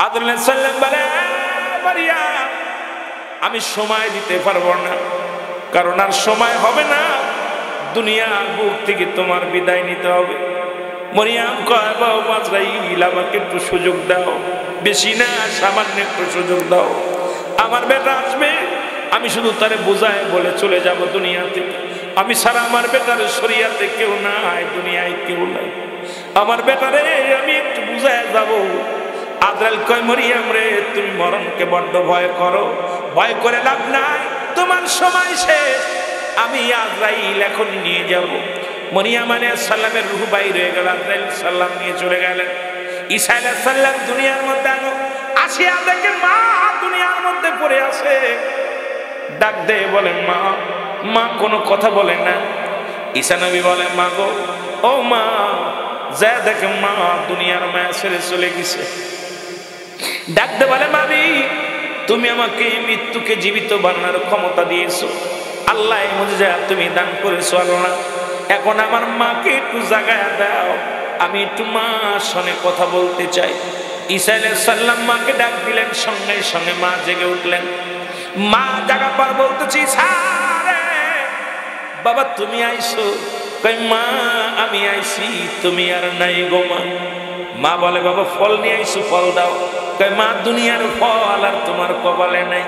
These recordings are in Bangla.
আদম আলাইহিস সালাম বলে, মারিয়াম আমি সময় দিতে পারবো না, কারণ আর সময় হবে না, দুনিয়ার বুক থেকে তোমার বিদায় নিতে হবে। মরিয়াম কয়, বাবা আজরাইল আমাকে একটু সুযোগ দাও, বেশি না সামান্য একটু সুযোগ দাও, আমার বেটা আসবে, আমি শুধু তারে বুঝায় বলে চলে যাব দুনিয়া থেকে, আমি ছাড়া আমার বেটার শরিয়াতে কেউ নাই, দুনিয়ায় কেউ নাই, আমার বেটারে আমি একটু বুঝায় যাব। আজরাইল কয়, মরিয়াম রে তুমি মরণকে বড্ড ভয় করো, ভয় করে লাভ নাই, তোমার সময় শেষ, আমি আজরাইল এখন নিয়ে যাব। মরিয়াম আলাইহিস সালামের রূহ বাইর হয়ে গেল, আজরাইল সালাম নিয়ে চলে গেলেন। ঈসা আলাইহিস সালাম দুনিয়ার মধ্যে আনো, আসিয়া দেখে মা দুনিয়ার মধ্যে পড়ে আছে, ডাক দিয়ে বলে মা, মা কোনো কথা বলে না। ঈসা নবী বলে, মা গো, ও মা, যা দেখে মা দুনিয়ার মায়া ছেড়ে চলে গেছে। ডাক দিয়ে বলে, মাবি তুমি আমাকে মৃত্যুকে জীবিত বানানোর ক্ষমতা দিয়েছো, আল্লাহ মুজিজা তুমি দান করেছো আল্লাহ, এখন আমার মাকে একটু জাগায় দাও, আমি একটু মার সঙ্গে কথা বলতে চাই। ঈসা আলাইহিস সালাম মাকে ডাক দিলেন, সঙ্গে সঙ্গে মা জেগে উঠলেন। মা জাগা পর বলতেছি, সারে বাবা তুমি আইছো? কই মা আমি আইছি, তুমি আর নাই গো মা। মা বলে, বাবা ফল নিয়ে আইছো, ফল দাও। কই মা দুনিয়ার ফল আর তোমার কপালে নাই,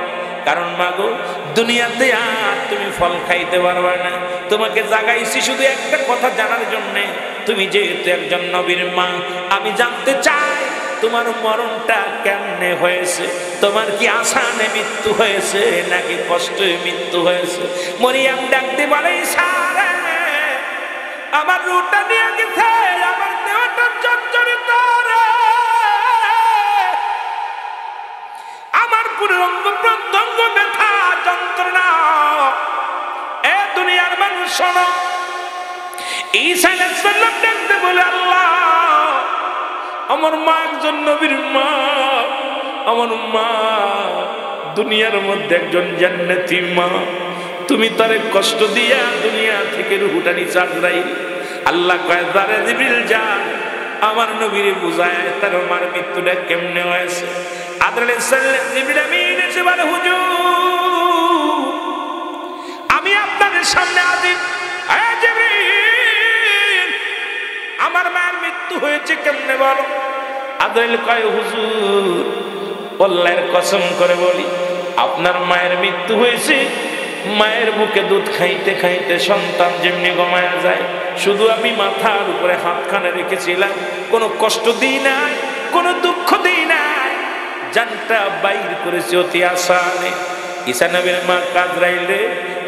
কারণ মা গো দুনিয়াতে আর তুমি ফল খাইতে পারবে না, তোমাকে জাগাইছি শুধু একটা কথা জানার জন্যে, তুমি যেহেতু একজন নবীর মা, আমি জানতে চাই তোমার মরণটা কেমনে হয়েছে, তোমার কি আসানে মৃত্যু হয়েছে নাকি কষ্টে মৃত্যু হয়েছে? মরিয়াম ডাকতে বলে, সারে আমার রূহটা নিয়ে গেছে, আমার দেহটা জর্জরিত রে, আমার পুরো অঙ্গ প্রত্যঙ্গ ব্যথা যন্ত্রণা, এ দুনিয়ার মানুষ শোনো। ঈসা আলাইহিস সালাম ডাকতে বলে, আল্লাহ আমার মা একজন নবীর মা, আমার মা দুনিয়ার মধ্যে একজন জান্নাতি মা, তুমি তারে কষ্ট দিয়া দুনিয়া থেকে রূহটা নিয়ে আজরাইল। আল্লাহ কয়, যারে জিবরিল যা আমার নবীরে বুঝায় তার মার মৃত্যুটা কেমনে হয়েছে। আজরাইল আলাইহিস সালাম জিবরিল আমিন এসে বলে, হুজুর আমি আপনাদের সামনে হাজির, এ জিবরিল আমার মায়ের মৃত্যু হয়েছে কেমনে বলো। আজরাইল কয়, হুজুর আল্লাহর কসম করে বলি, আপনার মায়ের মৃত্যু হয়েছে, মায়ের বুকে দুধ খাইতে খাইতে সন্তান যেমনি গমায়া যায়, শুধু আমি মাথার উপরে হাতখানে রেখেছিলাম, কোনো কষ্ট দিই নাই, কোনো দুঃখ দিই নাই, জানটা বাইর করেছে অতি আসানে। ঈসা নবীর মা আজরাইল রে,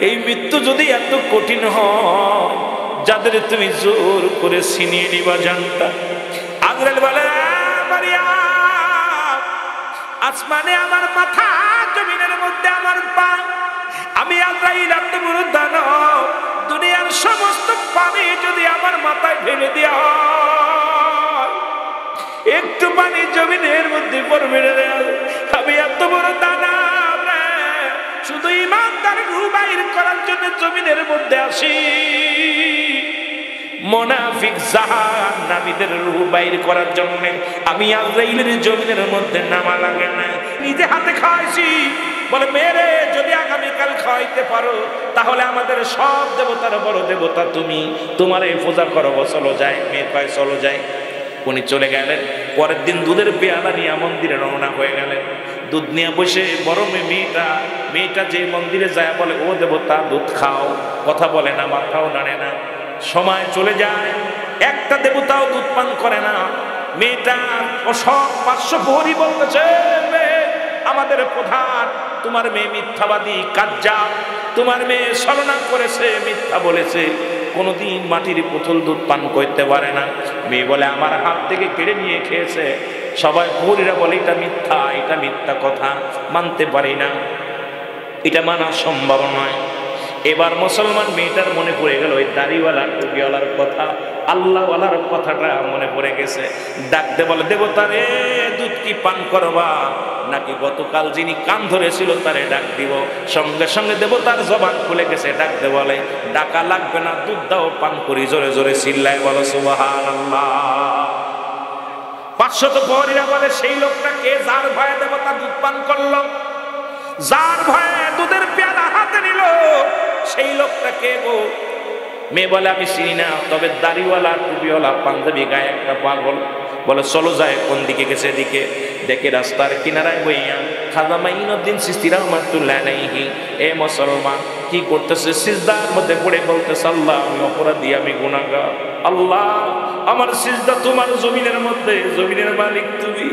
এই মৃত্যু যদি এত কঠিন হয়, যাদের তুমি জোর করে ছিনিয়ে নিবা জানটা। আজরাইল বলে, মারিয়াম আসমানে আমার মাথা, জমিনের মধ্যে আমার পা, আমি আজরাইল এত বড় দানব, দুনিয়ার সমস্ত পানি যদি আমার মাথায় ফেলে দেওয়া হয়, একটু পানি জমিনের মধ্যে পড়বে না, আমি এত বড় দানব রে, শুধু ইমানদার রূহ বাইর করার জন্য জমিনের মধ্যে আসি, মুনাফিক জাহান্নামীদের রূহ বাইর করার জন্য আমি আজরাইলের জমিনের মধ্যে নামা লাগে না, নিজে হাতে খাইছি। বলে, মেরে যদি আগামীকাল খাওয়াইতে পারো তাহলে আমাদের সব দেবতার বড় দেবতা তুমি, তোমার এই পূজা করব, চলো যায়। মেয়ে কয় চলো যায়। উনি চলে গেলেন। পরের দিন দুধের পেয়ালা নিয়ে মন্দিরে রওনা হয়ে গেলেন। দুধ নিয়ে বসে বড় মেয়েটা যে মন্দিরে যায় বলে, ও দেবতা দুধ খাও, কথা বলে না, মাথাও নাড়ে না। সময় চলে যায়, একটা দেবতাও দুধ পান করে না। মেয়েটা ও সব 500 প্রহরী বলতেছে, আমাদের প্রধান তোমার মেয়ে মিথ্যাবাদী কাজ্জাব, তোমার মেয়ে ছলনা করেছে, মিথ্যা বলেছে, কোনোদিন মাটির পুতুল দুধ পান করতে পারে না। মেয়ে বলে, আমার হাত থেকে কেড়ে নিয়ে খেয়েছে। সবাই প্রহরীরা বলে, এটা মিথ্যা কথা, মানতে পারি না, এটা মানা সম্ভব নয়। এবার মুসলমান মেয়েটার মনে পড়ে গেল ওই দাড়িওয়ালা টুপিওয়ালার কথা, আল্লাহওয়ালার কথাটা মনে পড়ে গেছে। ডাকতে বলে, দেবতা রে দুধ কি পান করবা নাকি গতকাল যিনি কান ধরেছিল তারে ডাক দিব? সঙ্গে সঙ্গে দেবতার জবান খুলে গেছে, ডাকতে বলে, ডাকা লাগবে না, দুধ দাও, পান করি। জোরে জোরে চিল্লায় বলো সুবহানাল্লাহ। 500 প্রহরীরা বলে সেই লোকটা কে যার ভয়ে দেবতা দুধ পান করলো, যার ভয়ে দুধের পেয়ালা হাতে নিল, সেই লোকটা কে গো? মেয়ে বলে আমি চিনি না, তবে দাড়িওয়ালা টুপিওয়ালা পাঞ্জাবি গায়ে একটা পাগল। বলে চলো যায়, কোন দিকে গেছে? দিকে দেখে রাস্তার কিনারায় বইয়া খাজা মাইনুদ্দিন চিশতি রাহমাতুল্লাহ আলাইহি এ মুসলমান কি করতেছে? সিজদার মধ্যে পড়ে বলতেছে আল্লাহ আমি অপরাধী, আমি গুনাহগার, আল্লাহ আমার সিজদা তোমার জমিনের মধ্যে, জমিনের মালিক তুমি,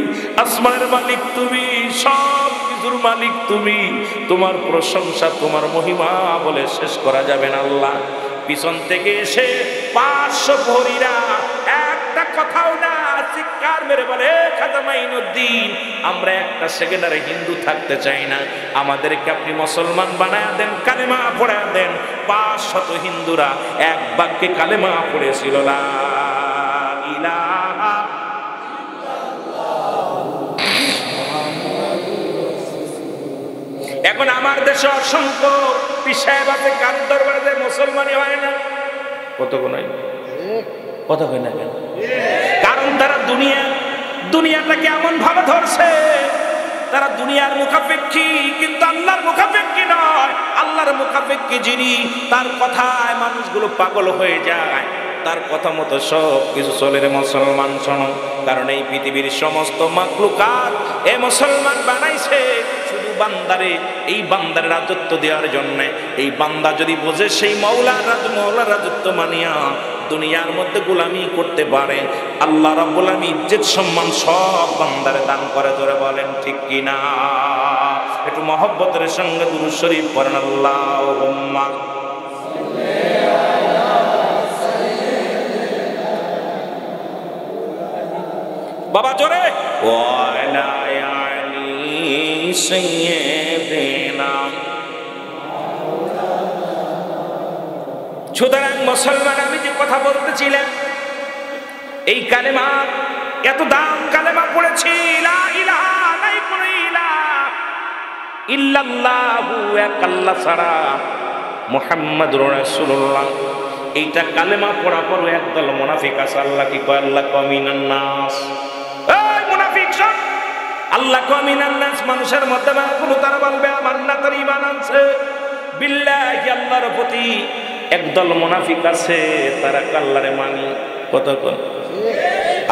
আসমানের মালিক তুমি, সব কিছুর মালিক তুমি, তোমার প্রশংসা তোমার মহিমা বলে শেষ করা যাবে না আল্লাহ। পিছন থেকে এসে 500 প্রহরীরা একটা কথাও না চিৎকার মেরে বলে খাজা মাইনুদ্দিন আমরা একটা সেকেন্ডারে হিন্দু থাকতে চাই না, আমাদেরকে আপনি মুসলমান বানায়া দেন, কালেমা পড়া দেন। 500 হিন্দুরা এক বাক্যে কালেমা পড়েছিল লা ইলাহা ইল্লাল্লাহ। এখন আমার দেশে অসংখ্য পীর সাহেব আছে, কারোর দরবারে মুসলমানই হয় না। কত কোনাই কথা হয় না কেন? কারণ তারা দুনিয়াটাকে এমন ভাবে ধরছে, তারা দুনিয়ার মুখাপেক্ষী, কিন্তু আল্লাহর মুখাপেক্ষী নয়। আল্লাহর মুখাপেক্ষী যিনি, তার কথায় মানুষগুলো পাগল হয়ে যায়, তার কথা মতো সব কিছু চলে। রে মুসলমান শোনো, কারণ এই পৃথিবীর সমস্ত মাখলুকাত এ মুসলমান বানাইছে শুধু বান্দারে, এই বান্দার রাজত্ব দেওয়ার জন্য। এই বান্দা যদি বোঝে সেই মওলার রাজত্ব মানিয়া দুনিয়ার মধ্যে গোলামি করতে পারে, আল্লাহ রাব্বুল আলামিন ইজ্জত সম্মান সব বান্দারে দান করে। ধরে বলেন ঠিক কিনা? একটু মহব্বতের সঙ্গে দুরূদ শরীফ পড়েন আল্লাহুম্মা। বাবা জোরে ওয়ালা আলি সাইয়্যিদিনা। সুতরাং মুসলমান, আমি যে কথা বলতেছিলাম, এই কালেমা এত দাম, কালেমা পড়েছি লা ইলাহা, নাই কোন ইলাহ ইল্লাল্লাহু, এক আল্লাহ ছাড়া, মুহাম্মাদুর রাসূলুল্লাহ। এইটা কালেমা পড়া পর একদল মুনাফিক আছে। আল্লাহ কি কয়? আল্লাহ কমিনান নাস, এই মুনাফিক সব আল্লাহ কমিনান নাস, মানুষের মধ্যে কোনো তারা বলবে আমার না তার ঈমান আনছে বিল্লাহি, আল্লাহর প্রতি। একদল মুনাফিক আছে, তারা আল্লাহরে মানি, কত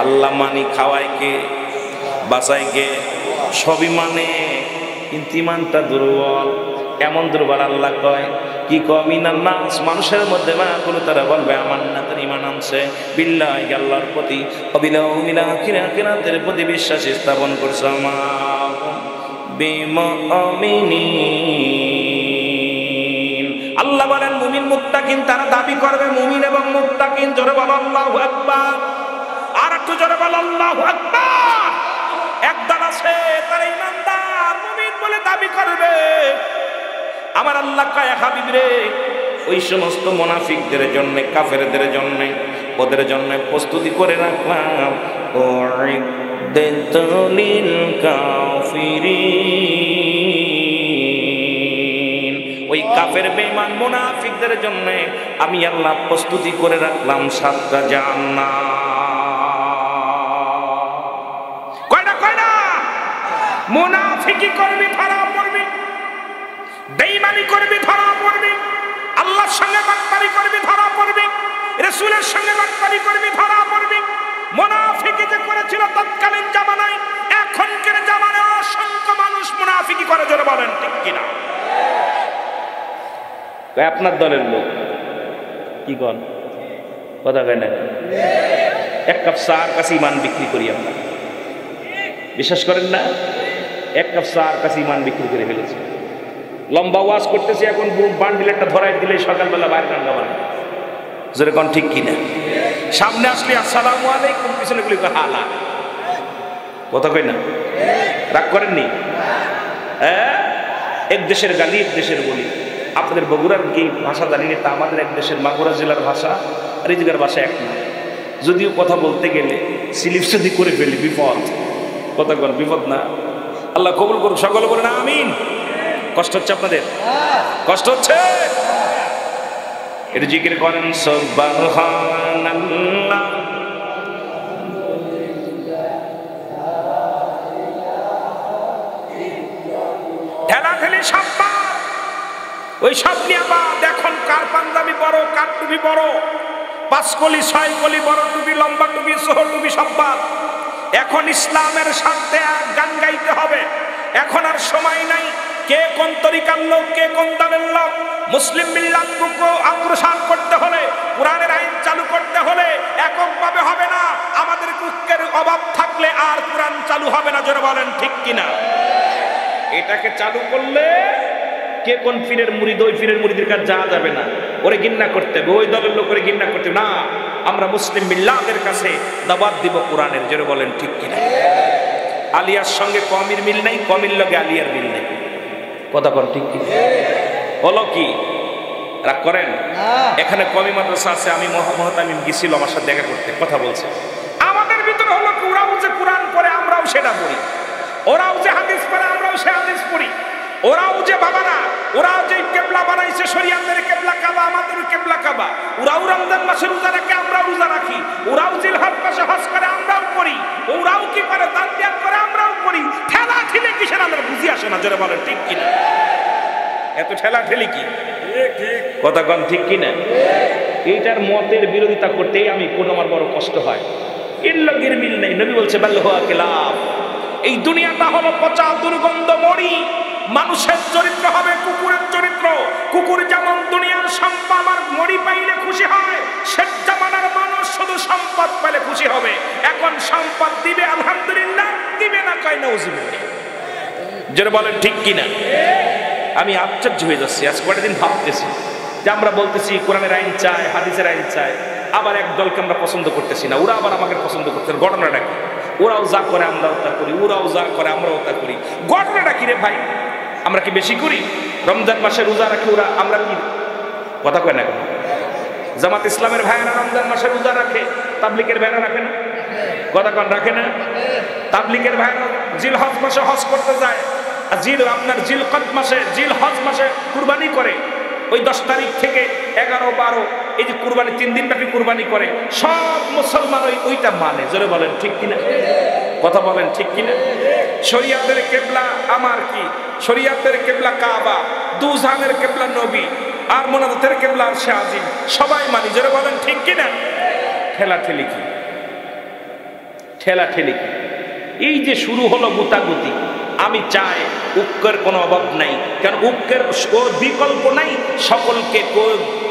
আল্লাহ মানি, খাওয়ায় কে, বাঁচায় কে, সবই মানে, কিন্তু ইমানটা দুর্বল। এমন দুর্বল আল্লাহ কয় কি কমিনান নাস, মানুষের মধ্যে কোনো তারা বলবে আমার না তার ঈমান আনছে বিল্লাহি, আল্লাহর প্রতি, অবিল আখিরাতের প্রতি বিশ্বাস স্থাপন করছে। আমার বিমুমিনিন, আল্লাহ বলেন মুমিন মুত্তাকিন তারা দাবি করবে মুমিন এবং মুত্তাকিন। জোরে বল আল্লাহু আকবার, আর একটু জোরে বল আল্লাহু আকবার। একদল আছে তারা ইমানদার মুমিন বলে দাবি করবে। আমার আল্লাহ কয় হাবিব রে, ওই সমস্ত মুনাফিকদের জন্য, কাফেরদের জন্য, ওদের জন্য প্রস্তুতি করে রাখলাম উইদ্দাতুল কাফিরিন। ওই কাফের বেঈমান মুনাফিকদের জন্য আমি আল্লাহ প্রস্তুতি করে রাখলাম 7টা জান্নাত। কয়টা মুনাফিকি করবি ধরা পড়বি, বেঈমানি করবি ধরা পড়বি, আল্লাহর সঙ্গে বাটপারি করবি ধরা পড়বি, রাসূলের সঙ্গে বাটপারি করবি ধরা পড়বি। মুনাফিকি যে করেছিল তৎকালীন জামানায়, এখনকার জামানায় অসংখ্য মানুষ মুনাফিকি করে। জোরে বলেন ঠিক কিনা? আপনার দলের লোক কি কন কথা কয় না? এক কাপ চার কাছে ইমান বিক্রি করি আমরা, বিশ্বাস করেন না? এক কাপ চার কাছে ইমান বিক্রি করে ফেলেছে। লম্বা ওয়াজ করতেছে, এখন বান্ডিল একটা ধরাই দিলে সকালবেলা বাইরে গান গাবান। যেরকম ঠিক কিনা? সামনে আসলে আসসালামু আলাইকুম, পিছনে গুলি হালা, কথা কই না? রাগ করেননি? এক দেশের গালি এক দেশের বলি। আপনাদের বগুড়ার কি ভাষা জানি না, তা আমাদের এক দেশের মাগুরা জেলার ভাষা আর এই জায়গার ভাষা এক না। যদিও কথা বলতে গেলে স্লিপ যদি করে ফেলি বিপদ, কথা কর বিপদ না। আল্লাহ কবুল করুক, সকলে বলেন আমিন। কষ্ট হচ্ছে আপনাদের? কষ্ট হচ্ছে? এটা জিকির করেন সুবহানাল্লাহ ঠেলাঠেলি সম্পদ, ওই সব নিয়ে আবার এখন কার পাঞ্জাবি বড়, কার টুপি বড়, 5 কলি 6 কলি বড় টুপি, লম্বা টুপি, সোহ টুপি সম্পদ। এখন ইসলামের স্বার্থে গান গাইতে হবে। এখন আর সময় নাই কে কোন তরিকার লোক, কে কোন দলের লোক। মুসলিম মিল্লাতকে অগ্রসর করতে হলে, কোরআনের আইন চালু করতে হলে এককভাবে হবে না। আমাদের ঐক্যের অভাব থাকলে আর কোরআন চালু হবে না। জোরে বলেন ঠিক কিনা? এটাকে চালু করলে কে কোন পীরের মুরিদ, ওই পীরের মুরিদের কাছে যাওয়া যাবে না, ওরে ঘৃণা করতে হবে, ওই দলের লোক করে ঘৃণা করতে হবে না। আমরা মুসলিম মিল্লাতের কাছে দাওয়াত দিব কোরআনের। জোরে বলেন ঠিক কিনা? আলিয়ার সঙ্গে কমির মিল নাই, কমির লগে আলিয়ার মিল নাই। কথা কোন ঠিক কি? হলো কি রাগ করেন? এখানে কমি মাদ্রাসা আছে, আমি মহতামিম গেছিল আমার সাথে দেখা করতে, কথা বলছে। আমাদের ভিতরে হলো ওরাও যে কোরআন পড়ে আমরাও সেটা পড়ি, ওরাও যে হাদিস পড়ে আমরাও সে হাদিস পড়ি, ওরাও যে বাবারা, ওরাও যে কেবলা বানাইছে শরিয়াতের কেবলা কাবা, আমাদের কেবলা কাবা। ওরাও রমজান মাসে রোজা রাখে, আমরাও রোজা রাখি। ওরাও জিলহজ মাসে হজ করে, আমরাও করি। ওরাও কি করে দান ত্যাগ করে, আমরাও করি। ঠেলা ঠেলে কিসের আমরা বুঝি আসে না। জোরে বলেন ঠিক কিনা? এত ঠেলা ঠেলি কি? কথা কন ঠিক কিনা? এইটার মতের বিরোধিতা করতেই আমি কোন আমার বড় কষ্ট হয়। এর লগের মিল নেই। নবী বলছে বাল হুয়া কিলাফ, এই দুনিয়াটা হলো পচা দুর্গন্ধ মরি। মানুষের চরিত্র হবে কুকুরের চরিত্র। কুকুর যেমন দুনিয়ার সম্পদ আর মরি পাইলে খুশি হয়, শেষ জামানার মানুষ শুধু সম্পদ পেলে খুশি হবে। এখন সম্পদ দিবে আলহামদুলিল্লাহ, দিবে না কয় নাউজুবিল্লাহ। যারা বলেন ঠিক কিনা? আমি আশ্চর্য হয়ে যাচ্ছি। আজ কয়েকটা দিন ভাবতেছি যে আমরা বলতেছি কোরআনের আইন চাই, হাদিসের আইন চাই, আবার এক দলকে আমরা পছন্দ করতেছি না, ওরা আবার আমাকে পছন্দ করতে। ঘটনাটা কি? ওরাও যা করে আমরাও তা করি, ওরাও যা করে আমরাও তা করি। ঘটনাটা কি রে ভাই? আমরা কি বেশি করি? রমজান মাসে রোজা রাখি, ওরা আমরা কি? কথা কয় না কেন? জামাত ইসলামের ভাইয়েরা রমজান মাসে রোজা রাখে, তাবলিগের ভাইয়েরা রাখে না? কথা কন রাখে না? তাবলিগের ভাইয়েরা জিলহজ মাসে হজ করতে যায়, আপনার জিলকদ মাসে, জিলহজ মাসে কুরবানি করে। ওই 10 তারিখ থেকে 11, 12 এই যে কুরবানি 3 দিন ব্যাপী কুরবানি করে। সব মুসলমান ওইটা মানে। জোরে বলেন ঠিক কিনা? কথা বলেন ঠিক কিনা? শরিয়াতের কেবলা আমার কি? শরিয়াতের কেবলা কাবা, দুজানের কেবলা নবী, আর মোনাজাতের কেবলা আরশে আজিম, সবাই মানি। জোরে বলেন ঠিক কিনা? ঠেলা ঠেলি কি? ঠেলা ঠেলি কি? এই যে শুরু হলো গুতাগুতি। আমি চাই ঐক্যের কোনো অভাব নাই, কারণ ঐক্যের বিকল্প নাই। সকলকে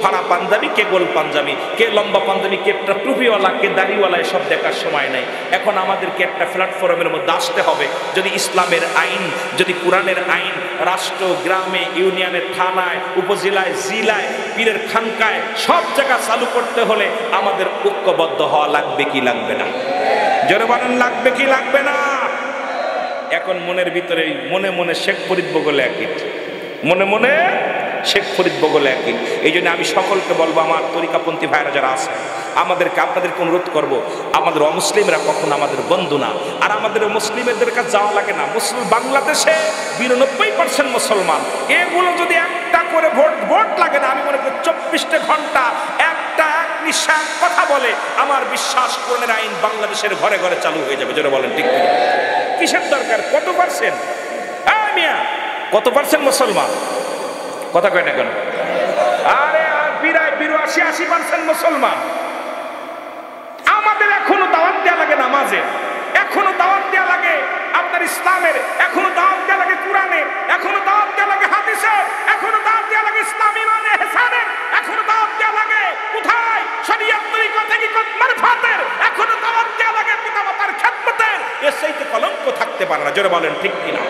ফাড়া পাঞ্জাবি, কে গোল পাঞ্জাবি, কে লম্বা পাঞ্জাবি, কে টুপিওয়ালা, কে দাড়িওয়ালা, এসব দেখার সময় নাই। এখন আমাদেরকে একটা প্ল্যাটফর্মের মধ্যে আসতে হবে। যদি ইসলামের আইন, যদি কোরআনের আইন রাষ্ট্র, গ্রামে, ইউনিয়নে, থানায়, উপজেলায়, জিলায়, পীরের খানকায়, সব জায়গা চালু করতে হলে আমাদের ঐক্যবদ্ধ হওয়া লাগবে কি লাগবে না? জোরে বলেন লাগবে কি লাগবে না? এখন মনের ভিতরে মনে মনে শেখ ফরিদ বগলে একই, মনে মনে শেখ ফরিদ বগলে একই। এই জন্য আমি সকলকে বলবো, আমার তরিকাপন্থী ভাইরা যারা আছে, আপনাদেরকে অনুরোধ করব, আমাদের অমুসলিমরা কখনো আমাদের বন্ধু না। আর আমাদের মুসলিমদের কাছে যাওয়া লাগে না। বাংলাদেশে 92% মুসলমান। এগুলো যদি একটা করে ভোট লাগে না, আমি মনে করি 24 ঘন্টা একটা এক নিঃশ্বাস কথা বলে, আমার বিশ্বাস কোরআনের আইন বাংলাদেশের ঘরে ঘরে চালু হয়ে যাবে। যারা বলেন ঠিক কিনা? কিসের দরকার? কত পার্সেন্ট? মিয়া কত পার্সেন্ট মুসলমান? কথা কয় না কেন? আরে 82-80% মুসলমান। আমাদের এখনো দাওয়াত দেওয়া লাগে নামাজে, এখনো দাওয়াত দেওয়া লাগে আপনার ইসলামের, এখনো দাওয়াত দেওয়া লাগে কোরআনের, এখনো দাওয়াত দেওয়া লাগে হাদিসের, এখনো দাওয়াত দেওয়া লাগে ইসলামী মানে ইহসানের, এখনো দাওয়াত দেওয়া লাগে কোথায়? শরীয়ত তরিকা থেকে মারফাতের, এখনো দাওয়াত দেওয়া লাগে পিতামাতার খেদমতের। এর চাইতে কলঙ্ক থাকতে পারে না। জোরে বলেন ঠিক কিনা?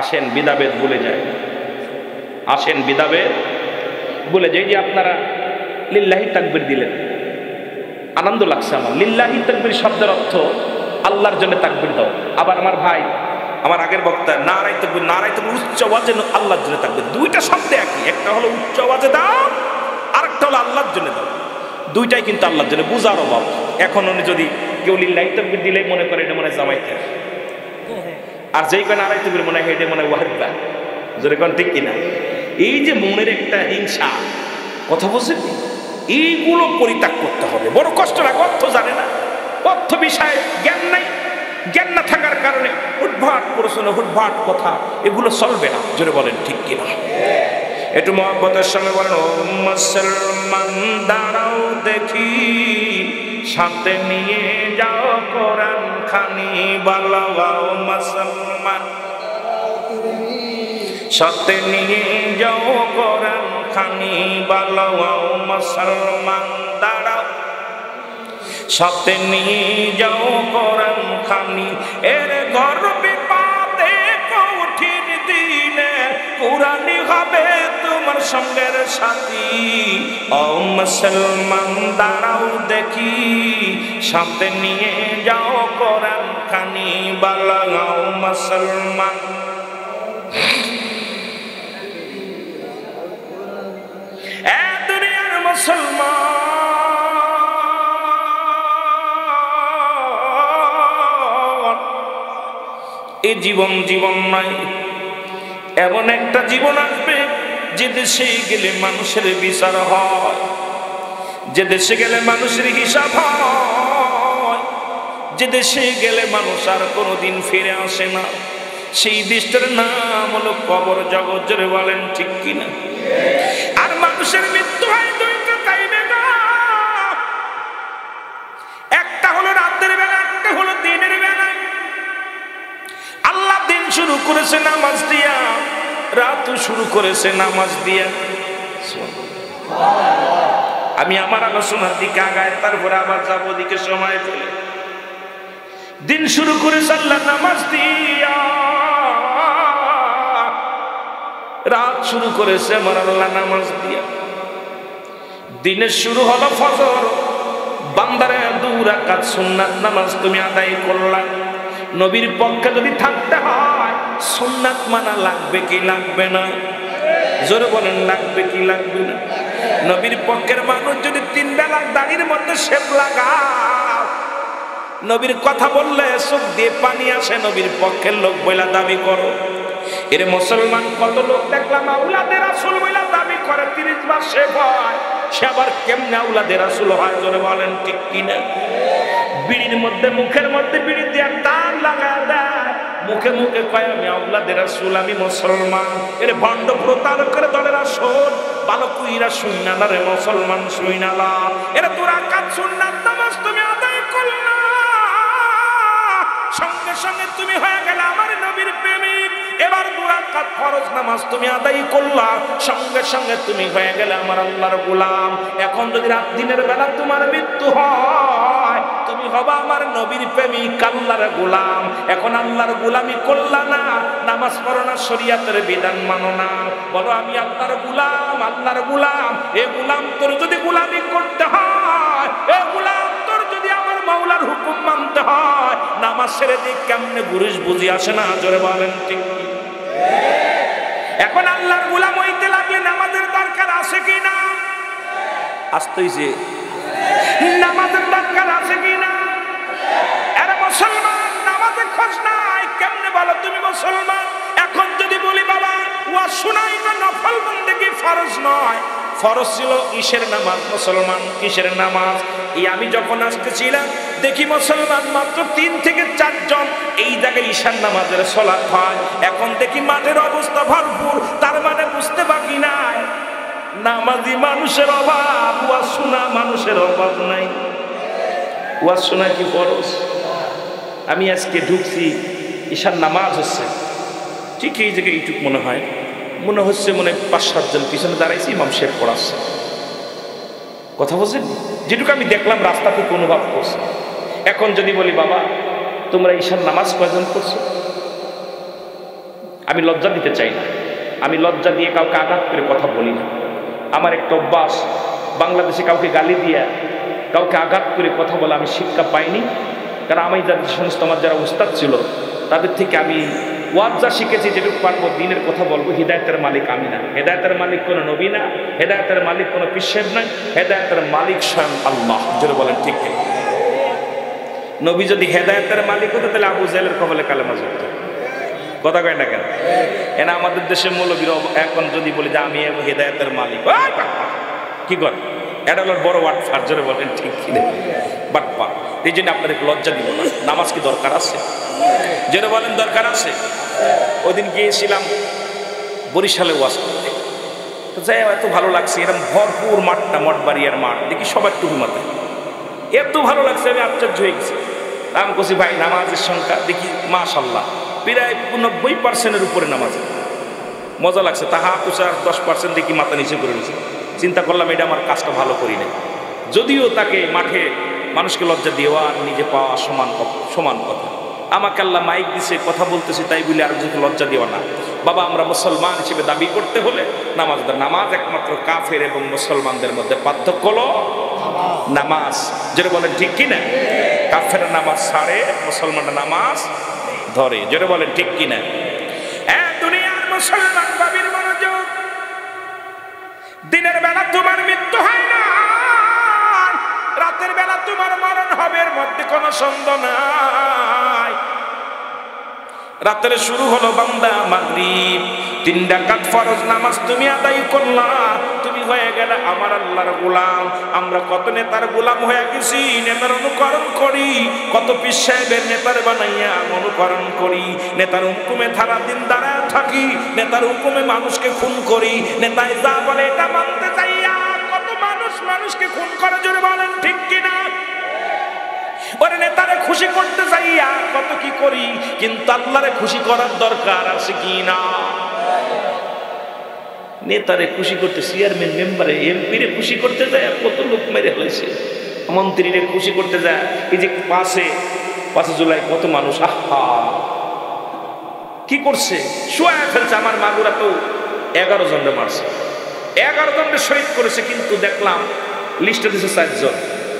আসেন বিদাবেদ ভুলে যায়, আসেন বিদাবেদ ভুলে যাই। যে আপনারা লিল্লাহি তাকবীর দিলেন, আনন্দ লাগছে আমার। লিল্লাহি তাকবীর শব্দের অর্থ আল্লাহর জন্য তাকবীর দাও। আবার আমার ভাই, আমার আগের বক্তা, নারায়ে তাকবীর, নারায়ে তাকবীর উচ্চ আওয়াজে আল্লাহর জন্য তাকবীর, দুইটা শব্দ একই। একটা হলো উচ্চ আওয়াজে দাও, আরেকটা হলো আল্লাহর জন্য দাও। দুইটাই কিন্তু আল্লাহর জন্য। বুঝার অভাব। এখন উনি যদি কেউ লিল্লাহি তাকবীর দিলে মনে করে এটা মনে হয় জামাইতে, আর যেই কয় নারায়ে তাকবীর মনে হয় এটা মনে হয় ওয়াহিদা। যদি কোন ঠিক কিনা? এই যে মনের একটা হিংসা, কথা বলছেন, এইগুলো পরিত্যাগ করতে হবে। বড় কষ্ট লাগে, অর্থ জানে না, অর্থ বিষয়ে জ্ঞান নাই। জ্ঞান না থাকার কারণে উদ্ভট করছেন হুটভাট কথা, এগুলো চলবে না। জোরে বলেন ঠিক কিনা? একটু মহব্বতের সঙ্গে বলেন, ও মুসলমান দাঁড়াও দেখি, সাথে নিয়ে যাও কোরআন খানি বালাও। মুসলমান সাথে নিয়ে যাও কোরআন খানি বালাও। মুসলমান দাঁড়াও, সাথে নিয়ে যাও কোরআন খানি। এর গর্বে পাতে কঠিন দিনে কোরআনই হবে তোমার সঙ্গের সাথী। ও মুসলমান দাঁড়াও দেখি, সাথে নিয়ে যাও কোরআন খানি বালাও। মুসলমান এ দুনিয়ার মুসলমান, এই জীবন নয়, এমন একটা জীবন আসবে যে দেশে গেলে মানুষের বিচার হয়, যে দেশে গেলে মানুষের হিসাব হয়, যে দেশে গেলে মানুষ আর কোনোদিন ফিরে আসে না। সেই দেশটার নাম হলো কবর জগৎ। জোরে বলেন ঠিক কিনা? আর মানুষের মৃত্যু হয় দুইটা টাইমে না, একটা হলো রাতের বেলা, একটা হলো দিনের বেলা। আল্লাহ দিন শুরু করেছে নামাজ দিয়া, রাতও শুরু করেছে নামাজ দিয়া। আমি আমার আলোচনার দিকে আগায়, তারপরে আবার যাবো দিকে সময় ফেলে। দিন শুরু করেছে আল্লাহ নামাজ দিয়া, রাত শুরু করেছে আমার আল্লাহ নামাজ দিয়া। দিনের শুরু হলো ফজর, বান্দারে 2 রাকাত সুন্নাত নামাজ তুমি আদায় করলা। নবীর পক্ষে যদি থাকতে হয় সুন্নাত মানা লাগবে কি লাগবে না? জোরে বলেন লাগবে কি লাগবে না? নবীর পক্ষের মানুষ যদি 3 বেলা দাড়ির মধ্যে শেপ লাগাও, নবীর কথা বললে চোখ দিয়ে পানি আসে, নবীর পক্ষের লোক বইলা দাবি করো। এর মুসলমান কত লোক দেখলাম আউলাদে রাসূল বইলা দাবি করে, 30 বার শেপ হয়, সে আবার কেমনে আউলাদে রাসূল হয়? জোরে বলেন ঠিক কিনা? বিড়ির মধ্যে, মুখের মধ্যে বিড়ি দিয়ে টান লাগা দেয়, মুখে মুখে কয় আমি আউলাদে রাসূল, আমি মুসলমান। এর ভণ্ড প্রতারকের দলের আসল ভালো কুইরা শুইনা না রে মুসলমান, শুইনা না। এর 2 রাকাত সুন্নাত নামাজ তুমি আদায় করলা, সঙ্গে সঙ্গে তুমি হয়ে গেলে আমার নবীর প্রেমিক। এবার 2 রাকাত ফরজ নামাজ তুমি আদায় করলা, সঙ্গে সঙ্গে তুমি হয়ে গেলে আমার আল্লাহর গোলাম। এখন যদি রাত দিনের বেলা তোমার মৃত্যু হয়, তুমি হবা আমার নবীর প্রেমিক, আল্লাহর গোলাম। এখন আল্লাহর গোলামি করলা না, নামাজ পড়ো না, শরীয়তের বিধান মানো না, বলো আমি আল্লাহর গোলাম, আল্লাহর গোলাম। এ গোলাম তোর যদি গোলামি করতে হয়, এ গোলাম তোর যদি আমার মাওলার হুকুম মানতে হয়, নামাজ ছেড়ে দিয়ে কেমনে গুরুশ বুঝি আসে না? জোরে বলেন ঠিক। এখন আল্লাহর গোলাম হইতে লাগলে নামাজের দরকার আছে কি না? আসতেইছে, নামাজের দরকার আছে কি না? আরে মুসলমান নামাজের খোঁজ নাই, কেমনে বলো তুমি মুসলমান? এখন যদি বলি বাবা ওয়া শুনাই তো নফল বন্দেগী ফরজ নয়, ফরজ ছিল ঈশের নামাজ। মুসলমান কিসের নামাজ? এই আমি যখন আসতেছিলাম দেখি মুসলমান মাত্র 3 থেকে 4 জন এই জায়গায় ঈশার নামাজের সালাত হয়। এখন দেখি মাঠের অবস্থা ভরপুর, তার মানে বুঝতে বাকি নাই নামাজি মানুষের অভাব, ওয়াজ শোনা মানুষের অভাব নাই। ওয়াজ শোনা কি ফরজ? আমি আজকে ঢুকছি, ঈশার নামাজ হচ্ছে, ঠিক এই জায়গায় এইটুক মনে হচ্ছে 5-7 জন পিছনে দাঁড়াইছে, ইমাম সাহেব পড়াচ্ছে। কথা বলছেন? যেটুকু আমি দেখলাম রাস্তা থেকে অনুভব করছে। এখন যদি বলি বাবা তোমরা ঈশার নামাজ কয়জন করছো? আমি লজ্জা দিতে চাই না, আমি লজ্জা দিয়ে কাউকে আঘাত করে কথা বলি না। আমার একটা অভ্যাস, বাংলাদেশে কাউকে গালি দিয়া কাউকে আঘাত করে কথা বলা আমি শিক্ষা পাইনি। কারণ আমি যাদের সমস্ত আমার যারা উস্তাদ ছিল তাদের থেকে আমি ওয়াজ যা শিখেছি, যেটুকু পারবো দিনের কথা বলবো। হিদায়তের মালিক আমি না, হেদায়তের মালিক কোনো নবী না, হেদায়তের মালিক কোনো পিসেব নয়, হেদায়তের মালিক স্বয়ং আল্লাহ। যদি বলেন ঠিক ঠিক। নবী যদি হেদায়তের মালিক হতো তাহলে আবু জাহেলের কবলে কালেমা যুক্ত। কথা কয় না কেন? এনা আমাদের দেশে মৌলবীর এখন যদি বলি যে আমি হেদায়তের মালিক, কি কর? এটা হলো বড় ওয়াটফার। জোরে বলেন ঠিক কি? বাটপা। এই জন্য আপনাদের লজ্জা দিব না। নামাজ কি দরকার আছে? যেটা বলেন দরকার আছে। ওই দিন গিয়েছিলাম বরিশালে ওয়াজ করতে, তো যাই এত ভালো লাগছে, এরকম ভরপুর মাঠটা, মঠবাড়িয়ার মাঠ, দেখি সবার টুপি মাথায়, এত ভালো লাগছে আমি আশ্চর্য হয়ে গেছি। আমি বলছি ভাই নামাজের সংখ্যা দেখি মাশাল্লাহ প্রায় 90% উপরে নামাজ, মজা লাগছে। তাহা তুষার 10% দেখি মাথা নিচে করে নিয়েছে। চিন্তা করলাম এটা আমার কাজটা ভালো করি নাই, যদিও তাকে মাঠে মানুষকে লজ্জা দেওয়া আর নিজে পাওয়া সমান কথা। আমাকে আল্লাহ মাইক দিছে, কথা বলতেছি তাই বলে আরেকজনকে লজ্জা দেওয়া না। বাবা আমরা মুসলমান হিসেবে দাবি করতে হলে নামাজ একমাত্র কাফের এবং মুসলমানদের মধ্যে পার্থক্য হলো নামাজ। যেটা বলেন ঠিক কিনা? কাফের নামাজ ছাড়ে, মুসলমানরা নামাজ ধরে। যেটা বলেন ঠিক কিনা? দুনিয়ার মুসলমান বাবির মনোযোগ, দিনের বেলা তোমার মৃত্যু হয় না, রাতের বেলা তোমার মরণ হবে, এর মধ্যে কোনো সন্দেহ নাই। রাতের শুরু হলো বান্দা মাগরিব, 3 রাকাত ফরজ নামাজ তুমি আদায় করলা, তুমি হয়ে গেলে আমার আল্লাহর গোলাম। আমরা কত নেতার গোলাম হয়ে গেছি, নেতার অনুকরণ করি, কত পীর সাহেবের নেতার বানাইয়া অনুকরণ করি, নেতার হুকুমে সারা দিন দাঁড়ায় থাকি, নেতার হুকুমে মানুষকে খুন করি, নেতায় যা বলে এটা মানতে চাইয়া কত মানুষকে খুন করে। জোরে বলেন ঠিক কিনা? ওরে নেতারে খুশি করতে চাইয়া কত কি করি, কিন্তু আল্লাহরে খুশি করার দরকার আছে কি না? নেতারে খুশি করতে, চেয়ারম্যান মেম্বারে এমপিরে খুশি করতে যায় কত লোক মেরে হয়েছে, মন্ত্রীরে খুশি করতে যায়। এই যে 5 জুলাই কত মানুষ আহা কি করছে, শোয়া ফেলছে। আমার মাগুরা তো 11 জনরে মারছে, 11 জনরে শহীদ করেছে, কিন্তু দেখলাম লিস্টে দিয়েছে 4 জন।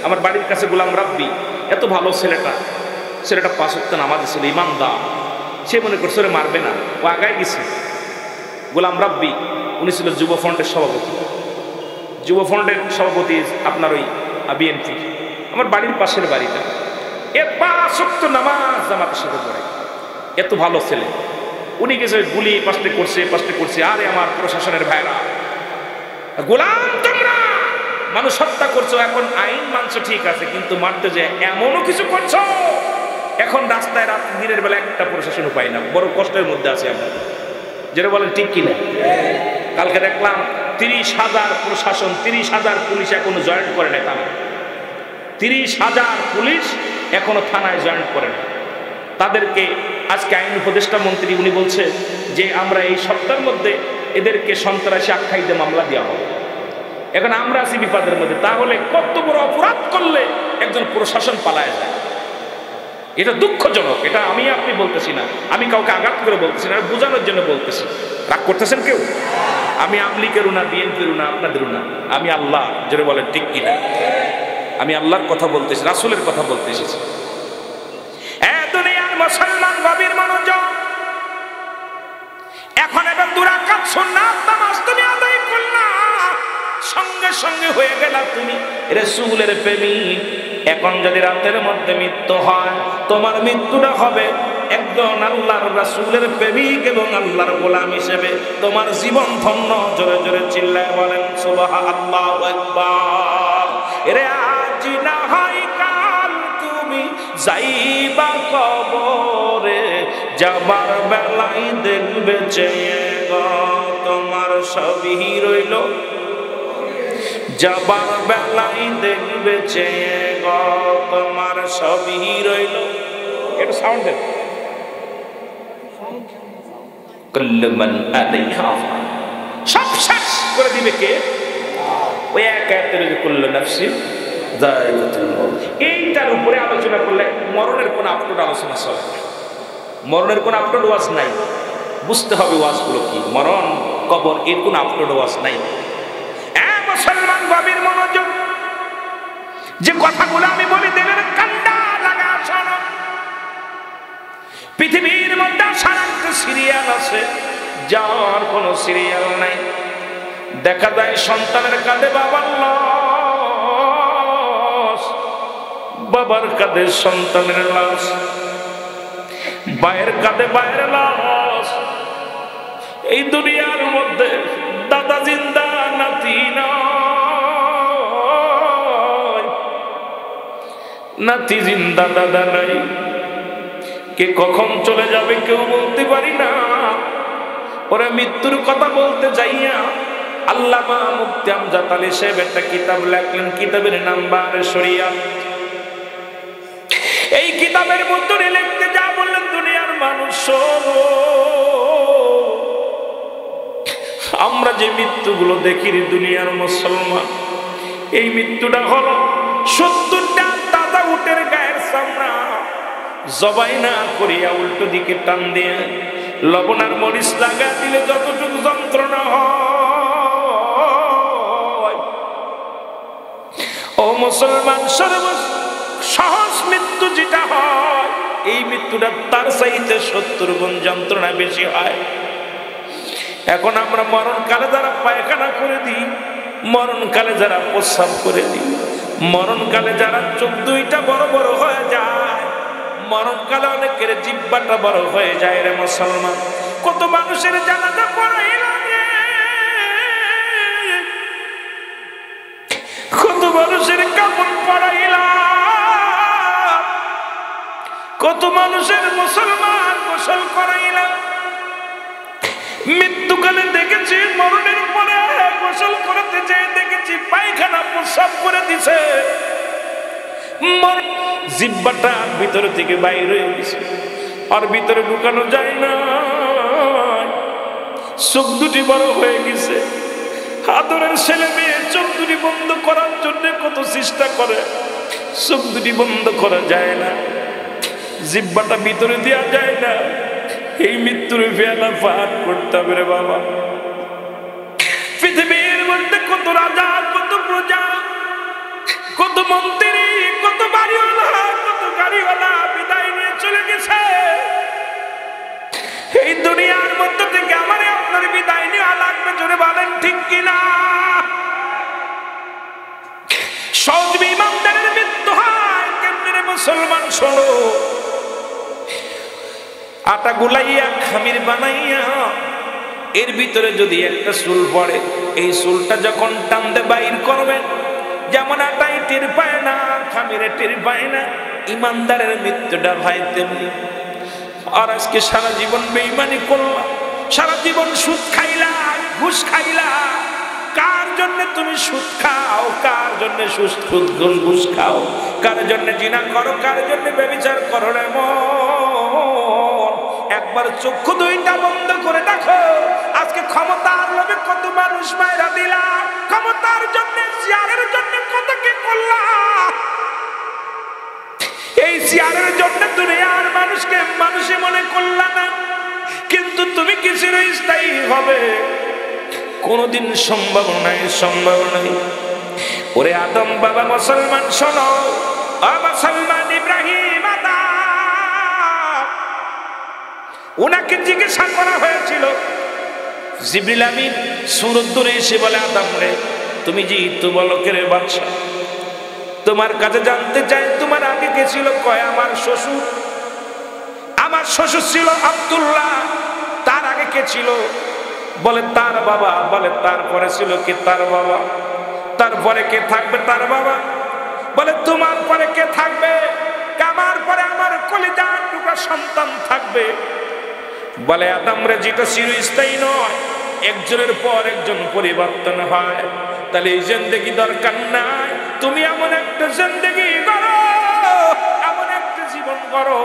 আমার বাড়ির কাছে গোলাম রাব্বি, এত ভালো ছেলেটা 5 ওয়াক্ত নামাজ ছিল, ইমানদার, সে মনে করছে ওরে মারবে না, ও আগায় গেছে। গোলাম রাব্বি উনি ছিল যুব ফ্রন্টের সভাপতি, আপনার ওই বিএনপি, আমার বাড়ির পাশের বাড়িটা। 5 ওয়াক্ত নামাজ জামাতের সাথে পড়ে, এত ভালো ছেলে। উনি গেছে গুলি পাশে করছে। আরে আমার প্রশাসনের ভাইরা, গোলাম তোমরা মানুষ হত্যা করছো, এখন আইন মানছো ঠিক আছে, কিন্তু মারতে যে এমনও কিছু করছো, এখন রাস্তায় দিনের বেলা একটা প্রশাসন পাই না, বড় কষ্টের মধ্যে আছে আমরা। যেটা বলেন ঠিক কিনা? কালকে দেখলাম 30,000 প্রশাসন, 30,000 পুলিশ এখনো জয়েন্ট করে নাই থানায়, 30,000 পুলিশ এখনো থানায় জয়েন্ট করে না। তাদেরকে আজকে আইন উপদেষ্টা মন্ত্রী উনি বলছে যে আমরা এই সপ্তাহের মধ্যে এদেরকে সন্ত্রাসী আখ্যায়িত মামলা দেওয়া হবে। এখন আমরা আছি বিপদের মধ্যে। তাহলে কত বড় অপরাধ করলে একজন প্রশাসন পালায় যায়, এটা দুঃখজনক। এটা আমি আপনি বলতেছি না, আমি কাউকে আঘাত করে বলতেছি না, বোঝানোর জন্য বলতেছি। রাগ করতেছেন কেউ? আমি আমলিকেরও না, বিএনপিরও না, আপনাদেরও না, আমি আল্লাহ। জোরে বলেন ঠিক কিনা? আমি আল্লাহর কথা বলতেছি, রাসূলের কথা বলতে এসেছি। দুনিয়ার মুসলমান গভীর মনোযোগ, এখন এবার 2 রাকাত সুন্নাত নামাজ তুমি আদায় করলা, সঙ্গে সঙ্গে হয়ে গেল তুমি রাসূলের প্রেমিক। এখন যদি রাতের মধ্যে মৃত্যু হয়, তোমার মৃত্যুটা হবে একজন আল্লাহর রাসূলের প্রেমিক এবং আল্লাহর গোলাম হিসেবে। তোমার জীবন ধন্য। জোরে জোরে চিল্লায় বলেন সুবহানাল্লাহু আকবার। এরে আজ না হয় কাল তুমি যাইবা কবরে, যাবার বেলায় দেখবে চেয়ে গো তোমার সবই রইল, যাবার বেলায় দেখবে চেয়ে গো তোমার সবই রইল। এটা সাউন্ড দেন। কুল্লু মান আলাইহা ফান, সব শেষ করে দিবে কে? ওই এক আয়াতের কুল্লু নাফসিন যায়িকাতুল মউত। এইটার উপরে আলোচনা করলে মরণের কোন আপলোড আলোচনা চলে না, মরণের কোন আপলোড ওয়াজ নাই। বুঝতে হবে ওয়াজগুলো কি, মরণ কবর এর কোন আপলোড ওয়াজ নাই। মুসলমান গভীর মনোযোগ, যে কথাগুলো আমি বলি দেবেন কান্ডা লাগা শোনো। পৃথিবীর মধ্যে সারা সিরিয়াল আছে, যার কোন সিরিয়াল নাই। দেখা যায় সন্তানের কাঁধে বাবার লাশ, বাবার কাঁধে সন্তানের লাশ, ভাইয়ের কাঁধে ভাইয়ের লাশ। এই দুনিয়ার মধ্যে দাদা জিন্দা, নাতি নাই, নাতি জিন্দা, দাদা নাই। কে কখন চলে যাবে কেউ বলতে পারি না। ওরা মৃত্যুর কথা বলতে যাইয়া আল্লামা মুফতি আমজাদ আলী সাহেব একটা কিতাব লেখলেন, কিতাবের নাম বারে শরিয়াত। এই কিতাবের মধ্যে লিখতে যা বললেন, দুনিয়ার মানুষ আমরা যে মৃত্যুগুলো দেখি দুনিয়ার মুসলমান, এই মৃত্যুটা হলো 70টা তাজা উটের গায়ের চামড়া জবাই না করিয়া উল্টো দিকে টান দিয়ে লবণ আর মরিচ লাগা দিলে যতটুকু যন্ত্রণা হয়, ও মুসলমান, সর্ব সহজ মৃত্যু যেটা হয়, এই মৃত্যুটা তার চাইতে 70 গুণ যন্ত্রণা বেশি হয়। এখন আমরা মরণকালে যারা পায়খানা করে দিই, মরণকালে যারা প্রস্রাব করে দিই, মরণকালে যারা চোখ দুইটা বড় বড় হয়ে যায়, মরণকালে অনেকের জিহ্বাটা বড় হয়ে যায় রে মুসলমান। কত মানুষের জানাজা পড়াইলাম রে, কত মানুষের কাপড় পড়াইলাম, কত মানুষের মুসলমান গোসল করাইলাম। মৃত্যুকালে দেখেছি মরণের পরে গোসল করতে যেয়ে দেখেছি পায়খানা প্রস্রাব করে দিছে, জিহ্বাটা ভিতর থেকে বাইর হয়ে গেছে, আর ভিতরে ঢুকানো যায় না। চোখ দুটি বড় হয়ে গেছে। আদরের ছেলে মেয়ে চোখ দুটি বন্ধ করার জন্য কত চেষ্টা করে, চোখ দুটি বন্ধ করা যায় না, জিহ্বাটা ভিতরে দেওয়া যায় না। এই মৃত্যুর ফেলা পার করতে হবে রে বাবা। পৃথিবীর মধ্যে কত রাজা, কত প্রজা, কত মন্ত্রী, কত বাড়িওয়ালা, কত গাড়িওয়ালা বিদায় নিয়ে চলে গেছে। এই দুনিয়ার মধ্যে থেকে আমারে আপনার বিদায় নেওয়া লাগবে, জোরে বলেন ঠিক কিনা? সৎ ইমানদারের মৃত্যু হয় কেমনে রে মুসলমান? শোনো, আটা গুলাইয়া খামির বানাইয়া এর ভিতরে যদি একটা চুল পড়ে, এই চুলটা যখন টানতে বাইর করবেন, যেমন আটাই টের পায় না, খামিরে টের পায় না, ইমানদারের মৃত্যুটা ভাই তেমনি। আর আজকে সারা জীবন বেঈমানি করলা, সারা জীবন সুদ খাইলা, ঘুষ খাইলা। কার জন্য তুমি সুদ খাও? কার জন্য ঘুষ খাও? কার জন্য জিনা করো? কার জন্য ব্যভিচার করো? রে মন, একবার চক্ষু দুইটা বন্ধ করে দেখো। আজকে ক্ষমতার লোভে কত মানুষ মায়েরা দিলা, ক্ষমতার জন্য, চেয়ারের জন্য কত কি করলা। এই চেয়ারের জন্য দুনিয়ার মানুষকে মানুষে মনে করলা না, কিন্তু তুমি কিসের স্থায়ী হবে? কোনদিন সম্ভব নাই, সম্ভব নাই। ওরে আদম বাবা মুসলমান শোনো, মুসলমান ইব্রাহিম আদম, ওনাকে জিজ্ঞাসা করা হয়েছিল, জিবরিল আমিন সূরত ধরে এসে বলে, আদম রে, তুমি যে ইতুবলকের বাদশা, তোমার কাছে জানতে চাই তোমার আগে কে ছিল? কয় আমার শ্বশুর। আমার শ্বশুর ছিল আব্দুল্লাহ। তার আগে কে ছিল? বলে তার বাবা। বলে তারপরে ছিল কি? তার বাবা। তারপরে কে থাকবে? তার বাবা। বলে তোমার পরে কে থাকবে? আমার পরে আমার কলিজার টুকরা সন্তান থাকবে। বলে আদম রে, যেটা চিরস্থায়ী নয়, একজনের পর একজন পরিবর্তন হয়, তাহলে এই জিন্দেগি দরকার নাই। তুমি এমন একটা জিন্দেগি করো, এমন একটা জীবন করো,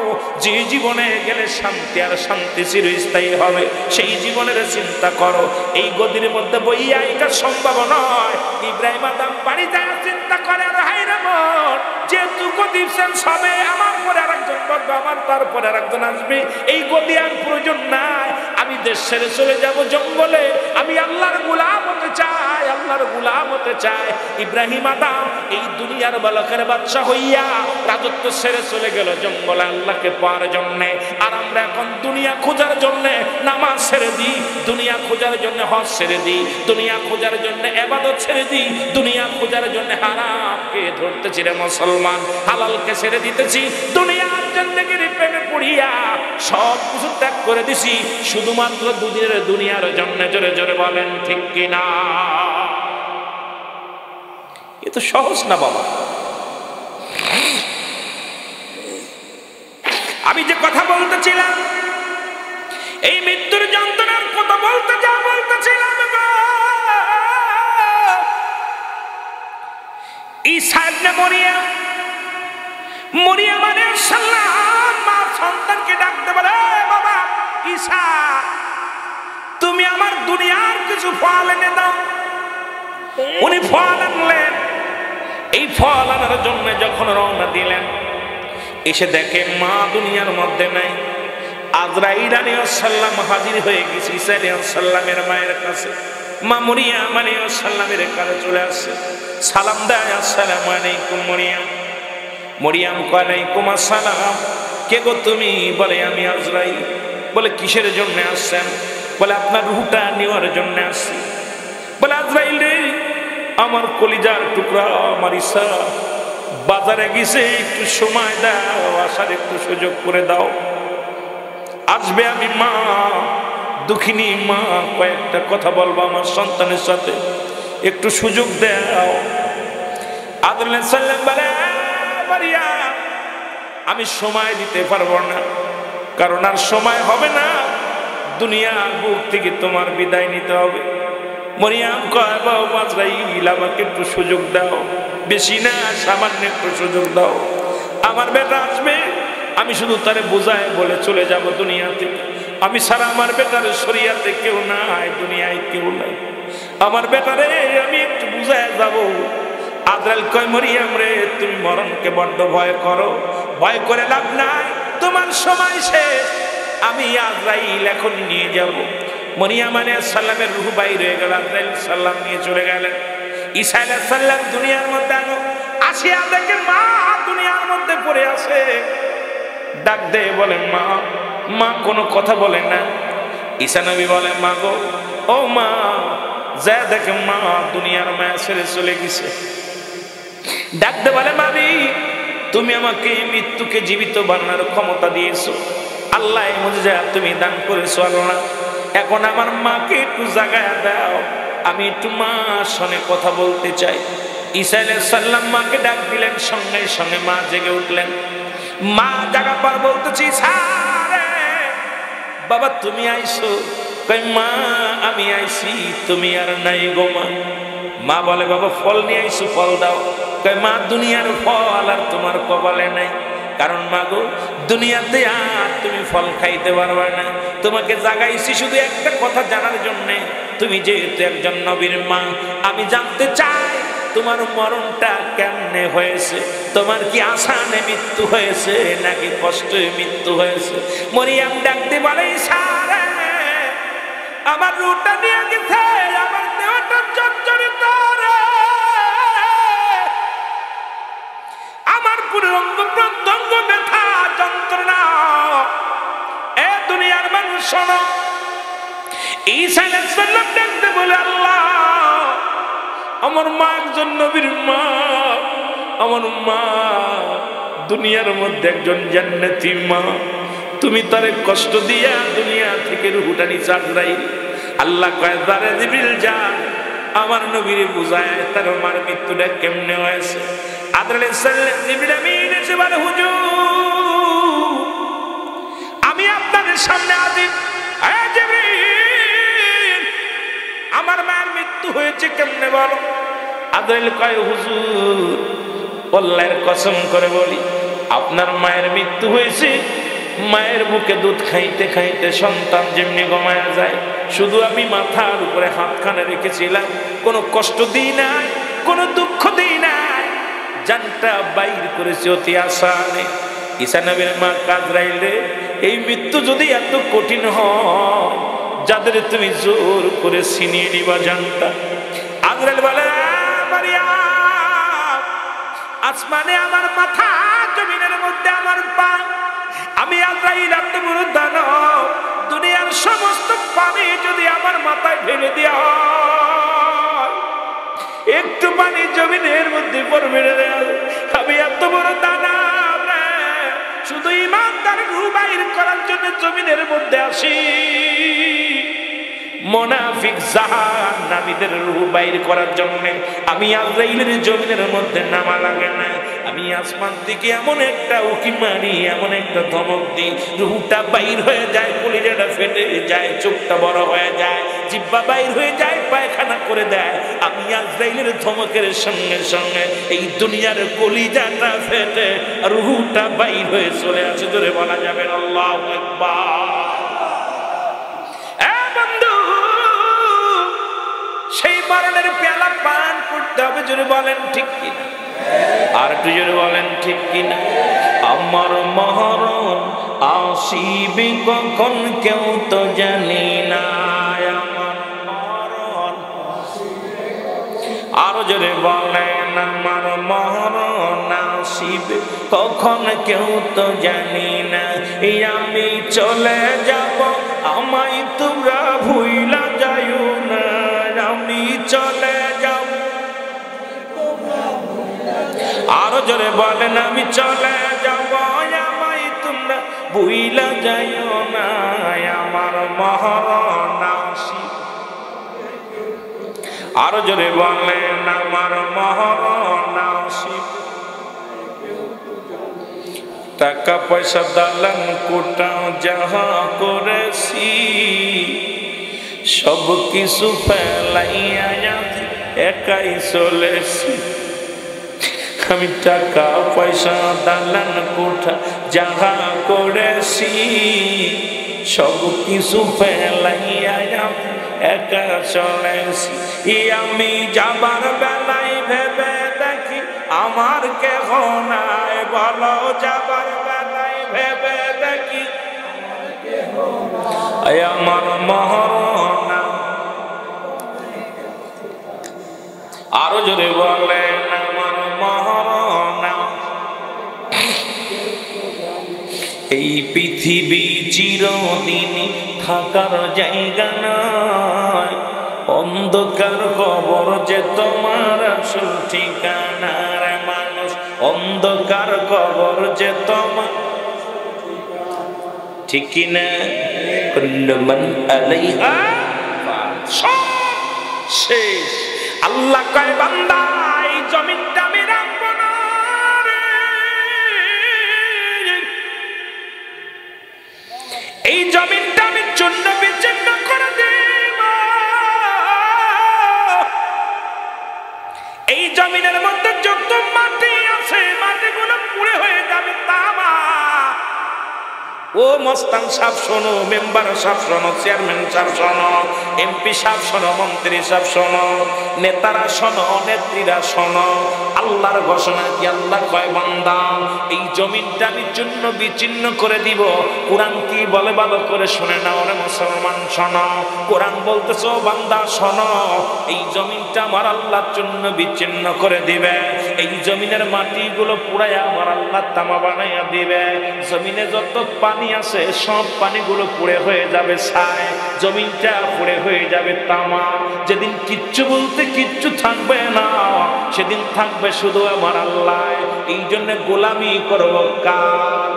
যে জীবনে গেলে শান্তি আর শান্তি চিরস্থায়ী হবে, সেই জীবনের চিন্তা করো। এই গদির মধ্যে বইয়া এটা সম্ভব নয়। ইব্রাহিম আদম বাড়ি যায় চিন্তা করে, আর হাই রে মন, যেহেতু গদি শেষ হবে, আমার পরে আরেকজন বলবে, আমার তারপরে আরেকজন আসবে, এই গদি আর প্রয়োজন নাই। আমি দেশ ছেড়ে চলে যাব জঙ্গলে, আমি আল্লাহর গোলাম হতে চাই, আল্লাহর গোলাম হতে চাই। ইব্রাহিম আদম এই দুনিয়ার বালকের বাদশা হইয়া রাজত্ব ছেড়ে চলে গেল জঙ্গলে আল্লাহকে পাওয়ার জন্যে। আর আমরা এখন দুনিয়া খোঁজার জন্যে নামাজ ছেড়ে দিই, দুনিয়া খোঁজার জন্য হজ ছেড়ে দিই, দুনিয়া খোঁজার জন্য ইবাদত ছেড়ে দিই, দুনিয়া খোঁজার জন্য হারামকে ধরতেছি রে মুসলমান, হালালকে ছেড়ে দিতেছি। দুনিয়ার জিন্দেগির প্রেমে পড়িয়া সব কিছু ত্যাগ করে দিছি শুধুমাত্র দুদিনের দুনিয়ার জন্য। জোরে জোরে বলেন ঠিক কিনা? এ তো সহজ না বাবা। আমি যে কথা বলতেছিলাম, এই মৃত্যুর যন্ত্রণার কথা বলতেছিলাম, ঈসা ইবনে মরিয়ম আলাইহিস সালাম মা সন্তানকে ডাকতে বলে, বাবা ঈসা, তুমি আমার দুনিয়ার কিছু ফল এনে দাও। উনি ফল আনলেন। এই ফল আনার জন্য যখন রওনা দিলেন, এসে দেখে মা দুনিয়ার মধ্যে নাই। আজরাইল আলাইহিস সালাম হাজির হয়ে গেছে ঈসা আলাইহিস সালামের মায়ের কাছে। মা মরিয়ম আলাইহিস সালামের কাছে চলে আসছে, সালাম দেয়, আসসালামু আলাইকুম মরিয়ম। মরিয়ম কয়, আলাইকুম আসসালাম। কে গো তুমি? বলে, আমি আজরাইল। বলে, কিসের জন্য আসছেন? বলে, আপনার রূহটা নেওয়ার জন্য আসছি। বলে, আজরাইল রে, আমার কলিজার টুকরা আমার ঈসা বাজারে গেছে, একটু সময় দাও, আসার একটু সুযোগ করে দাও। আসবে, আমি মা দুঃখিনী মা, কয়েকটা কথা বলবো আমার সন্তানের সাথে, একটু সুযোগ দাও। আদর আলাইহিস সালাম বলে, মারিয়াম, আমি সময় দিতে পারবো না, কারণ আর সময় হবে না, দুনিয়ার বুক থেকে তোমার বিদায় নিতে হবে। মরিয়ম কয়, বাবা আজরাইল, আমাকে একটু সুযোগ দাও, বেশি না, সামান্য একটু সুযোগ দাও। আমার বেটা আসবে, আমি শুধু তারে বুঝায় বলে চলে যাব দুনিয়া থেকে। আমি ছাড়া আমার বেটার শরিয়াতে কেউ নাই, দুনিয়ায় কেউ নাই। আমার বেটারে আমি একটু বুঝায় যাব। আজরাইল কয়, মরিয়ম রে, তুমি মরণকে বড্ড ভয় করো, ভয় করে লাভ নাই, তোমার সময় শেষ। আমি আজরাইল এখন নিয়ে যাব। মরিয়ম আলাইহিস সালামের রূহ বাইর হয়ে গেল, আজরাইল সালাম নিয়ে চলে গেলেন। ঈসা আলাইহিস সালাম দুনিয়ার মধ্যে আসিয়া দেখে মা দুনিয়ার মধ্যে পড়ে আছে। ডাক দেয়, বলে, মা। মা কোনো কথা বলে না। ঈসা নবী বলে, মা গো, ও মা, যা দেখে মা দুনিয়ার মায়া ছেড়ে চলে গেছে। ডাক দে, বলে, মারি, তুমি আমাকে মৃত্যুকে জীবিত বানানোর ক্ষমতা দিয়েছো, আল্লাহ এই মুজিজা তুমি দান করেছো আল্লাহ। এখন আমার মাকে একটু জাগায়া দাও, আমি একটু মার সঙ্গে কথা বলতে চাই। ঈসা আলাইহিস সালাম মাকে ডাক দিলেন, সঙ্গে সঙ্গে মা জেগে উঠলেন। মা জাগা পর বলতেছি, সারে বাবা তুমি আইছো? কই, মা আমি আইছি, তুমি আর নাই গো মা। মা বলে, বাবা ফল নিয়ে আইছো, ফল দাও। কই, মা দুনিয়ার ফল আর তোমার কপালে নাই, কারণ মা গো দুনিয়াতে আর তুমি ফল খাইতে পারবে না। তোমাকে জাগাইছি শুধু একটা কথা জানার জন্য, তুমি যেহেতু একজন নবীর মা, আমি জানতে চাই তোমার মরণটা কেমনে হয়েছে, তোমার কি আসানে মৃত্যু হয়েছে নাকি কষ্টে মৃত্যু হয়েছে? মরিয়ম ডাকতে বলে, ঈসা রে, আমার রূহটা নিয়ে গেছে, আমার দেহটা জর্জরিত রে, আমার পুরো অঙ্গ প্রত্যঙ্গ ব্যথা যন্ত্রণা। এ দুনিয়ার মানুষ শোনো। ঈসা আলাইহিস সালাম ডাকতে বলে, আল্লাহ, আমার মা একজন নবীর মা, আমার মা দুনিয়ার মধ্যে একজন জান্নাতি মা, তুমি তারে কষ্ট দিয়া দুনিয়া থেকে রূহটা নিয়ে আজরাইল। আল্লাহ কয়, যারে জিবরিল যা আমার নবীরে বুঝায় তার মার মৃত্যুটা কেমনে হয়েছে। আদর আলাইহিস সালাম জিবরিল আমিন এসে বলে, হুজুর আমি আপনাদের সামনে হাজির। জিবরিল, আমার মায়ের মৃত্যু হয়েছে কেমনে বলো? আদরাইল কয়, হুজুর আল্লাহর কসম করে বলি, আপনার মায়ের মৃত্যু হয়েছে, মায়ের বুকে দুধ খাইতে খাইতে সন্তান যেমনি ঘুমায়া যায়, শুধু আমি মাথার উপরে হাতখানে রেখেছিলাম, কোনো কষ্ট দিই নাই, কোনো দুঃখ দিই নাই, জানটা বাইর করেছে অতি আসানে। ঈসা নবীর মা আজরাইল রে, এই মৃত্যু যদি এত কঠিন হয়, যাদের তুমি জোর করে ছিনিয়ে নিবা জানটা। আজরাইল বলে, মারিয়াম, আসমানে আমার মাথা, জমিনের মধ্যে আমার পা, আমি আজরাইল এত বড় দানব, দুনিয়ার সমস্ত পানি যদি আমার মাথায় ঢেলে দেওয়া হয়, একটু পানি জমিনের মধ্যে পড়বে না। আমি এত বড় দানব, শুধু ইমানদার রূহ বাইর করার জন্য জমিনের মধ্যে আসি, মুনাফিক জাহান্নামীদের রূহ বাইর করার জন্য আমি আজরাইলের জমিনের মধ্যে নামা লাগে না। আমি আমি আসমান থেকে এমন একটা উকি মারি, এমন একটা ধমক দিই, রুহটা বাইর হয়ে যায়, কলিজাটা ফেটে যায়, চোখটা বড় হয়ে যায়, জিহ্বা বাইর হয়ে যায়, পায়খানা করে দেয়। আমি আজরাইলের ধমকের সঙ্গে সঙ্গে এই দুনিয়ার কলিজাটা ফেটে রুহটা বাইর হয়ে চলে আসে। জোরে বলা যাবে আল্লাহু আকবার। বন্ধু, সেই মরণের পেয়ালা পান করতে হবে। জোরে বলেন ঠিক কিনা? আর একটু জোরে বলেন ঠিক কিনা? আমার মরণ আসিবে কখন কেউ তো জানি না। আমার মরণ, আরো জোরে বলেন, আমার মরণ আসিবে কখন কেউ তো জানি না। এই আমি চলে যাব, আমায় তোমরা ভুইলা যাইও না। আমি চলে যাব, আরো জোরে বলেন, আমি চলে যাব, আমায় তোমরা ভুইলা যাইও না। আমার মরণ আসিবে, আরো জোরে বলেন, আমার মরণ আসিবে। টাকা পয়সা দালান কোটাও যাহা করেছি, সব কিছু ফেলাইয়া একাই চলেছি। আমি টাকা পয়সা দালান কোঠা যাহা করেছি, সব কিছু ফেলাইয়া একা চলেছি। আমি যাবার বেলায় ভেবে দেখি আমার কেহ নাই, বলো যাবার বেলায় ভেবে দেখি আমার মরণ। আরো জোরে বলেন, আমার মরণ। এই পৃথিবী চিরদিন থাকার জায়গা নয়, অন্ধকার কবর যে তোমার আসল ঠিকানা। রে মানুষ, অন্ধকার কবর যে তোমার, ঠিক কিনা? কুল্লু মান আলাইহা শেষ। আল্লাহ কয়, বান্দা এই জমিনটা আমি রাখবো না রে, এই জমিনটা আমি চূর্ণ বিচ্ছিন্ন করে দেব। এই জমিনের মধ্যে যত মাটি আছে, মাটিগুলো পুড়ে হয়ে যাবে তামা। ও মস্তান সাহেব শোনো, মেম্বার সাহেব শোনো, চেয়ারম্যান সাহেব শোনো, এমপি সাহেব শোনো, মন্ত্রী সাহেব শোনো, নেতারা শোনো, নেত্রীরা শোনো। আল্লাহর ঘোষণা কি? আল্লাহ কয়, বান্দা এই জমিনটা আমি চূর্ণ বিচ্ছিন্ন করে দিব। কোরআন কি বলে ভালো করে শুনে নাও রে মুসলমান, শোনো। কোরআন বলতেছো, বান্দা শোনো, এই জমিনটা আমার আল্লাহ চূর্ণ বিচ্ছিন্ন করে দিবে। এই জমিনের মাটিগুলো পুড়াইয়া আমার আল্লাহ তামা বানাইয়া দিবে। জমিনে যত পানি আছে সব পানিগুলো পুড়ে হয়ে যাবে ছাই, জমিনটা পুড়ে হয়ে যাবে তামা। যেদিন কিচ্ছু বলতে কিচ্ছু থাকবে না, সেদিন থাকবে শুধু আমার আল্লাহ। এই জন্য গোলামি করব কার?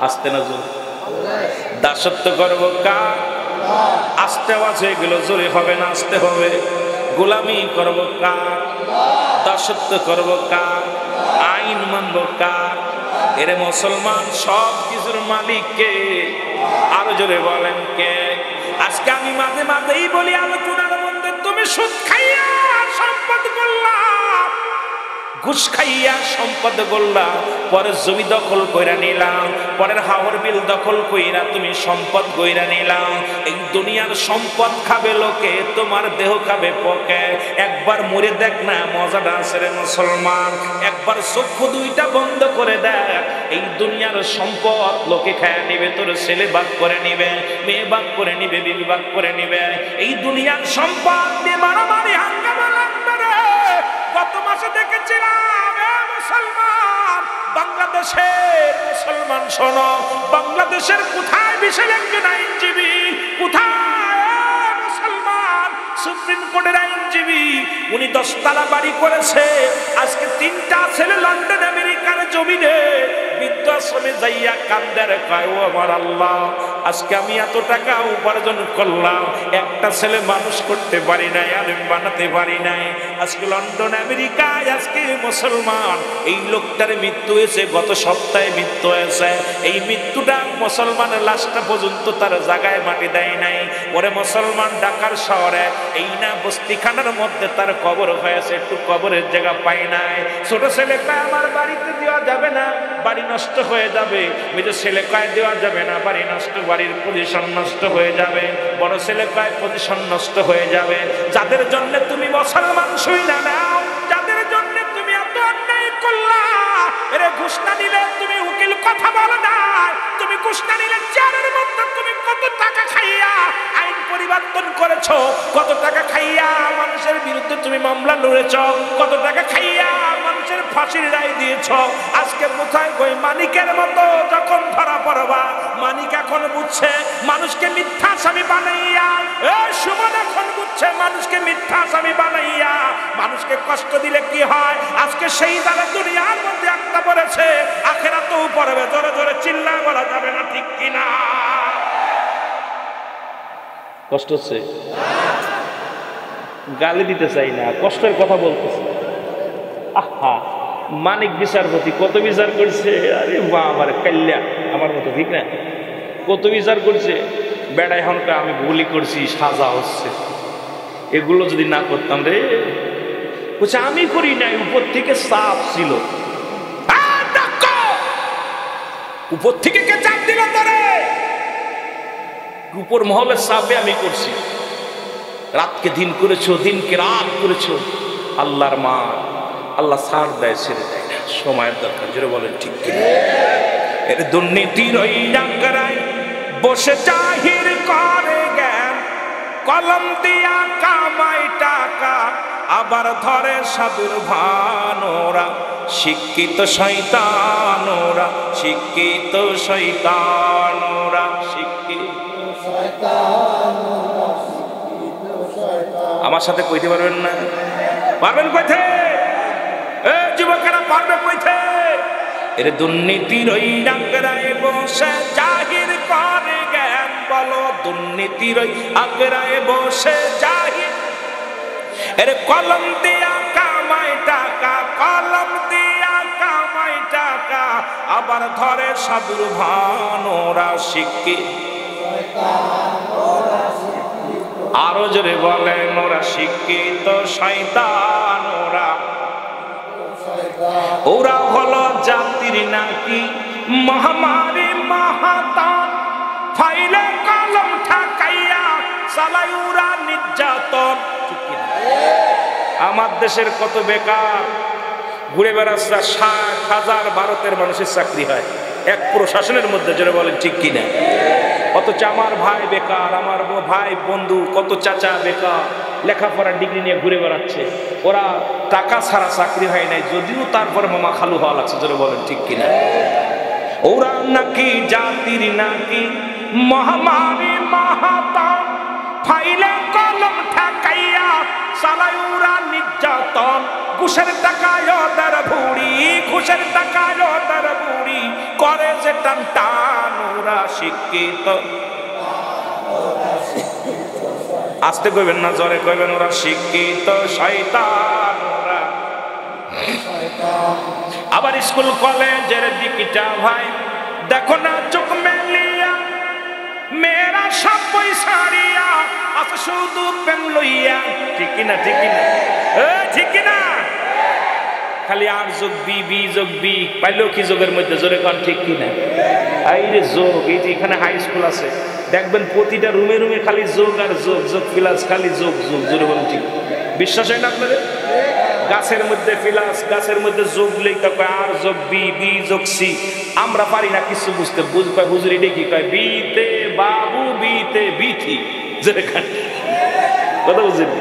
আসতে না জোরে, দাসত্ব করব কার? আসতে আছে, এগুলো জোরে হবে না, আসতে হবে। গোলামি করব কার? দাসত্ব করব কার? আইন মানব কার? এরে মুসলমান, সব কিছুর মালিক কে? আরো জোরে বলেন কে? আজকে আমি মাঝে মাঝেই বলি আলোচনার মধ্যে, তুমি সুদ খাইয়া সম্পদ করলা, ঘুষ খাইয়া সম্পদ করলা, পরের জমি দখল কইরা নিলাম, পরের হাওর বিল দখল কইরা তুমি সম্পদ কইরা নিলাম। এই দুনিয়ার সম্পদ খাবে লোকে, তোমার দেহ খাবে পোকে। একবার মরে দেখ না, মজাটা আছে রে মুসলমান। একবার চক্ষু দুইটা বন্ধ করে দেখ, এই দুনিয়ার সম্পদ লোকে খায়া নিবে, তোর ছেলে ভাগ করে নিবে, মেয়ে ভাগ করে নিবে, বিবি ভাগ করে নিবে। এই দুনিয়ার সম্পদ নিয়ে মারামারি হাঙ্গামা লাগবে রে। গত মাসে দেখেছিলাম মুসলমান, বাংলাদেশের মুসলমান শোনো, বাংলাদেশের কোথায় বিশাল একজন আইনজীবী, কোথায় মুসলমান সুপ্রিম কোর্টের আইনজীবী, উনি 10 তলা বাড়ি করেছে। আজকে 3টা ছেলে লন্ডন আমেরিকা আমেরিকার জমিনে বৃদ্ধাশ্রমে যাইয়া কান্দের কয়, ও আমার আল্লাহ, আজকে আমি এত টাকা উপার্জন করলাম, একটা ছেলে মানুষ করতে পারি নাই, আলেম বানাতে পারি নাই। আজকে লন্ডন আমেরিকায় আজকে মুসলমান, এই লোকটার মৃত্যু হয়েছে, গত সপ্তাহে মৃত্যু হয়েছে। এই মৃত্যুটা মুসলমানের লাশটা পর্যন্ত তার জায়গায় মাটি দেয় নাই। ওরে মুসলমান ঢাকার শহরে এই না বস্তিখানার মধ্যে তার কবর হয়েছে, একটু কবরের জায়গা পাই নাই। ছোট ছেলে কয় আমার বাড়িতে দেওয়া যাবে না, বাড়ি নষ্ট হয়ে যাবে। মেজো ছেলে কয় দেওয়া যাবে না, বাড়ি নষ্ট, বাড়ির পজিশন নষ্ট হয়ে যাবে। বড় ছেলে কয় পজিশন নষ্ট হয়ে যাবে। যাদের জন্য তুমি মুসলমান শুইনা নাও, যাদের জন্য তুমি এত অন্যায় করলা, এরে ঘুষ না দিলে তুমি উকিল কথা বলো না, তুমি ঘুষ না দিলে চেয়ারের মধ্যে তুমি কত টাকা খাইয়া আইন পরিবর্তন করেছো, কত টাকা খাইয়া মানুষের বিরুদ্ধে তুমি মামলা লড়েছ, কত টাকা খাইয়া মানুষের ফাঁসির রায় দিয়েছ। আজকে কোথায় কই মানিকের মতো যখন ধরা পড়বা, মানিক এখন বুঝছে মানুষকে মিথ্যা আসামি বানাইয়া, সুমন এখন বুঝছে মানুষকে মিথ্যা আসামি বানাইয়া মানুষকে কষ্ট দিলে কি হয়। আজকে সেই দ্বারা দুনিয়ার মধ্যে একটা পড়েছে, আখেরাতেও পড়বে। জোরে জোরে চিল্লায় বলা যাবে না, ঠিক কিনা? কষ্ট হচ্ছে, গালি দিতে চাই না, কষ্টের কথা বলতেছে। আহা, মানিক বিচারপতি কত বিচার করছে, আরে বা আমার কাল্যা আমার মতো, ঠিক না? কত বিচার করছে। বেড়া এখন আমি ভুলই করছি, সাজা হচ্ছে। এগুলো যদি না করতাম রে, বলছে আমি করি নাই, উপর থেকে চাপ ছিল। উপর থেকে কে চাপ দিল তোরে? উপর মহলের চাপে আমি করছি। রাতকে দিন করেছো, দিনকে রাত করেছো। আল্লাহর মা, আল্লাহ ছাড় দেয়, ছেড়ে দেয় না, সময়ের দরকার। জোরে বলেন ঠিক কিনা? এর দুর্নীতির ওই ডাঙ্গারায় বসে জাহির করে জ্ঞান, কলম দিয়া কামাই টাকা, আবার ধরে সাধুর ভান। ওরা শিক্ষিত শয়তান, ওরা শিক্ষিত শয়তান, ওরা শিক্ষিত শয়তান। আমার সাথে কইতে পারবেন না? পারবেন কইতে? যুবকেরা পারবে কইতে? এর দুর্নীতির ওই ডাঙ্গরায় বসে জাহির করে জ্ঞান। বলো দুর্নীতির ওই আগ্রায় বসে জাহির, এর কলম দিয়া কামাই টাকা, কলম দিয়া কামাই টাকা, আবার ধরে সাধুর ভান। ওরা শিক্ষিত, আরো জোরে বলেন, ওরা শিক্ষিত শয়তান। ওরা ওরা হলো জাতির নাকি মহামারী মহাতাপ, ফাইলে কলম ঠাকাইয়া চালাই ওরা নির্যাতন। আমার দেশের কত বেকার ঘুরে বেড়াচ্ছে, 60,000 ভারতের মানুষের চাকরি হয় এক প্রশাসনের মধ্যে। জোরে বলেন ঠিক কিনা? অথচ আমার ভাই বেকার, আমার ভাই বন্ধু কত চাচা বেকার, লেখাপড়ার ডিগ্রি নিয়ে ঘুরে বেড়াচ্ছে। ওরা টাকা ছাড়া চাকরি হয় নাই, যদিও তারপরে মামা খালু হওয়া লাগছে। জোরে বলেন ঠিক কিনা? ওরা নাকি জাতির নাকি মহামারী মহাতাপ, ফাইলে কলম ঠাকাইয়া চালাই ওরা নির্যাতন। ঘুষের টাকায় ওদের ভুড়ি, ঘুষের টাকায় ওদের ভুড়ি করে যে টান টান। ওরা শিক্ষিত, আসতে কইবেন না, জোরে কইবেন, ওরা শিক্ষিত শয়তান। ওরা আবার স্কুল কলেজের দিকটা ভাই দেখো না, চোখ মেলিয়া মেয়েরা সব পয়সারিয়া আছে শুধু প্রেম লইয়া। ঠিক কিনা? ঠিক কিনা? ঠিক কিনা? খালি আর যোগ বি, বি যোগ বি, পাইলেও কি যোগের মধ্যে। জোরে কন ঠিক কিনা? এই রে যোগ, এই যে এখানে হাই স্কুল আছে, দেখবেন প্রতিটা রুমে রুমে খালি যোগ আর যোগ, যোগ প্লাস, খালি যোগ যোগ। জোরে বলেন ঠিক? বিশ্বাস হয় না আপনাদের? গাছের মধ্যে প্লাস, গাছের মধ্যে যোগ লেখা কয় আর যোগ বি, বি যোগ সি। আমরা পারি না কিছু বুঝতে, কয় হুজুরি ডেকে কয় বিতে বাবু, বিতে বিথি। জোরে খান কথা বুঝেন?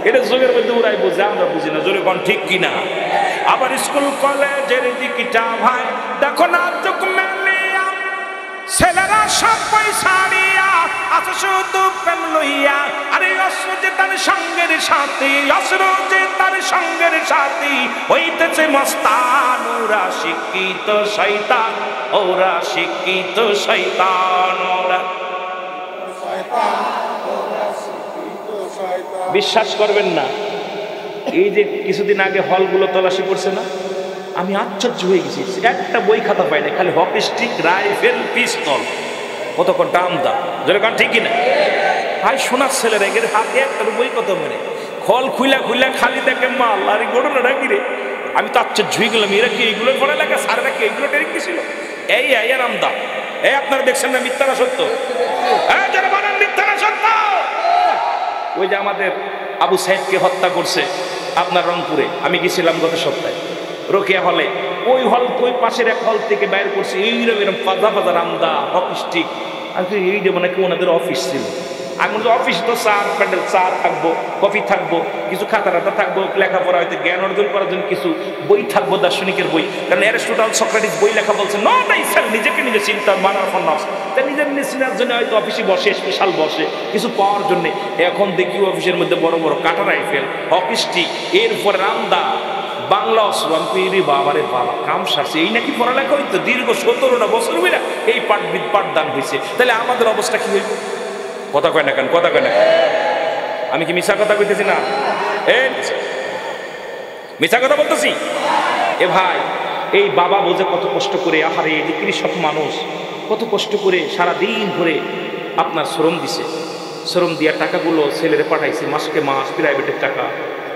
এটা যোগের মধ্যে ওরাই বুঝে, আমরা বুঝি না। জোরে কোন ঠিক কিনা? আবার স্কুল কলেজের দিকটা ভাই দেখো না, চোখ মেলিয়া ছেলেরা সব পয়সারিয়া আছে শুধু প্রেম লইয়া। আরে অসুবিধা তার সঙ্গের সাথী, অস্ত্র যে তার সঙ্গের সাথী, হইতেছে মস্তান। ওরা শিক্ষিত শয়তান, ওরা শিক্ষিত শয়তান, ওরা বিশ্বাস করবেন না, এই যে কিছুদিন আগে হলগুলো তল্লাশি করছে না, আমি আশ্চর্য হয়ে গেছি। একটা বই খাতা পাই না, খালি হকি স্টিক, রাইফেল, পিস্তল, কতক্ষণ দাম দাম, যেরকম ঠিকই না ভাই। সোনার ছেলেরা এর হাতে একটা বই কত মানে খল খুইলা খুইলা খালি দেখে মাল, আর এই ঘটনাটা কি রে, আমি তো আশ্চর্য হয়ে গেলাম। এরা কি এইগুলোর পড়া লেখা, স্যারেরা কি এইগুলো ট্রেনিং দিছিল? এই রামদা, এই আপনারা দেখছেন না মিথ্যা না সত্য? যারা বলেন মিথ্যা না সত্য, ওই যে আমাদের আবু সাইদকে হত্যা করছে আপনার রংপুরে, আমি গেছিলাম গত সপ্তাহে রোকেয়া হলে, ওই হল ওই পাশের এক হল থেকে বাইর করছে এইরকম এরকম ফাজা ফাজা রামদা হকি স্টিক। আর এই যে মানে কি ওনাদের অফিস ছিল। আমি অফিস তো চা প্যান্ডেল, চা থাকবো, কফি থাকবো, কিছু খাতা টাতা থাকবো, লেখাপড়া হয়তো জ্ঞান অর্জন করার জন্য কিছু বই থাকবো, দার্শনিকের বই। কারণ অ্যারিস্টটল, সক্রেটিস বই লেখা বলছে নট আই সেলফ, নিজেকে নিজে চিন্তা মানার ফন্নাস, তাই নিজের নিজে চিনার জন্য হয়তো অফিসে বসে, স্পেশাল বসে কিছু পাওয়ার জন্য। এখন দেখি অফিসের মধ্যে বড় বড় কাটা রাইফেল, হকি স্টিক, এরপর রামদা, বাংলা অস্ত্র। বাবারে বাবা, কাম সারছে। এই নাকি পড়ালেখা হইতো দীর্ঘ 17টা বছর মিলা এই পাঠদান হয়েছে। তাহলে আমাদের অবস্থা কি হইব? কথা কয় না কেন, কথা কয় না কেন? আমি কি মিছা কথা কইতেছি না? মিছা কথা বলতেছি? এ ভাই, এই বাবা বোঝে কত কষ্ট করে, আহারে এই যে কৃষক মানুষ কত কষ্ট করে সারাদিন ধরে আপনার শ্রম দিছে, শ্রম দেওয়ার টাকাগুলো ছেলেরে পাঠাইছে, মাসকে মাস প্রাইভেটের টাকা,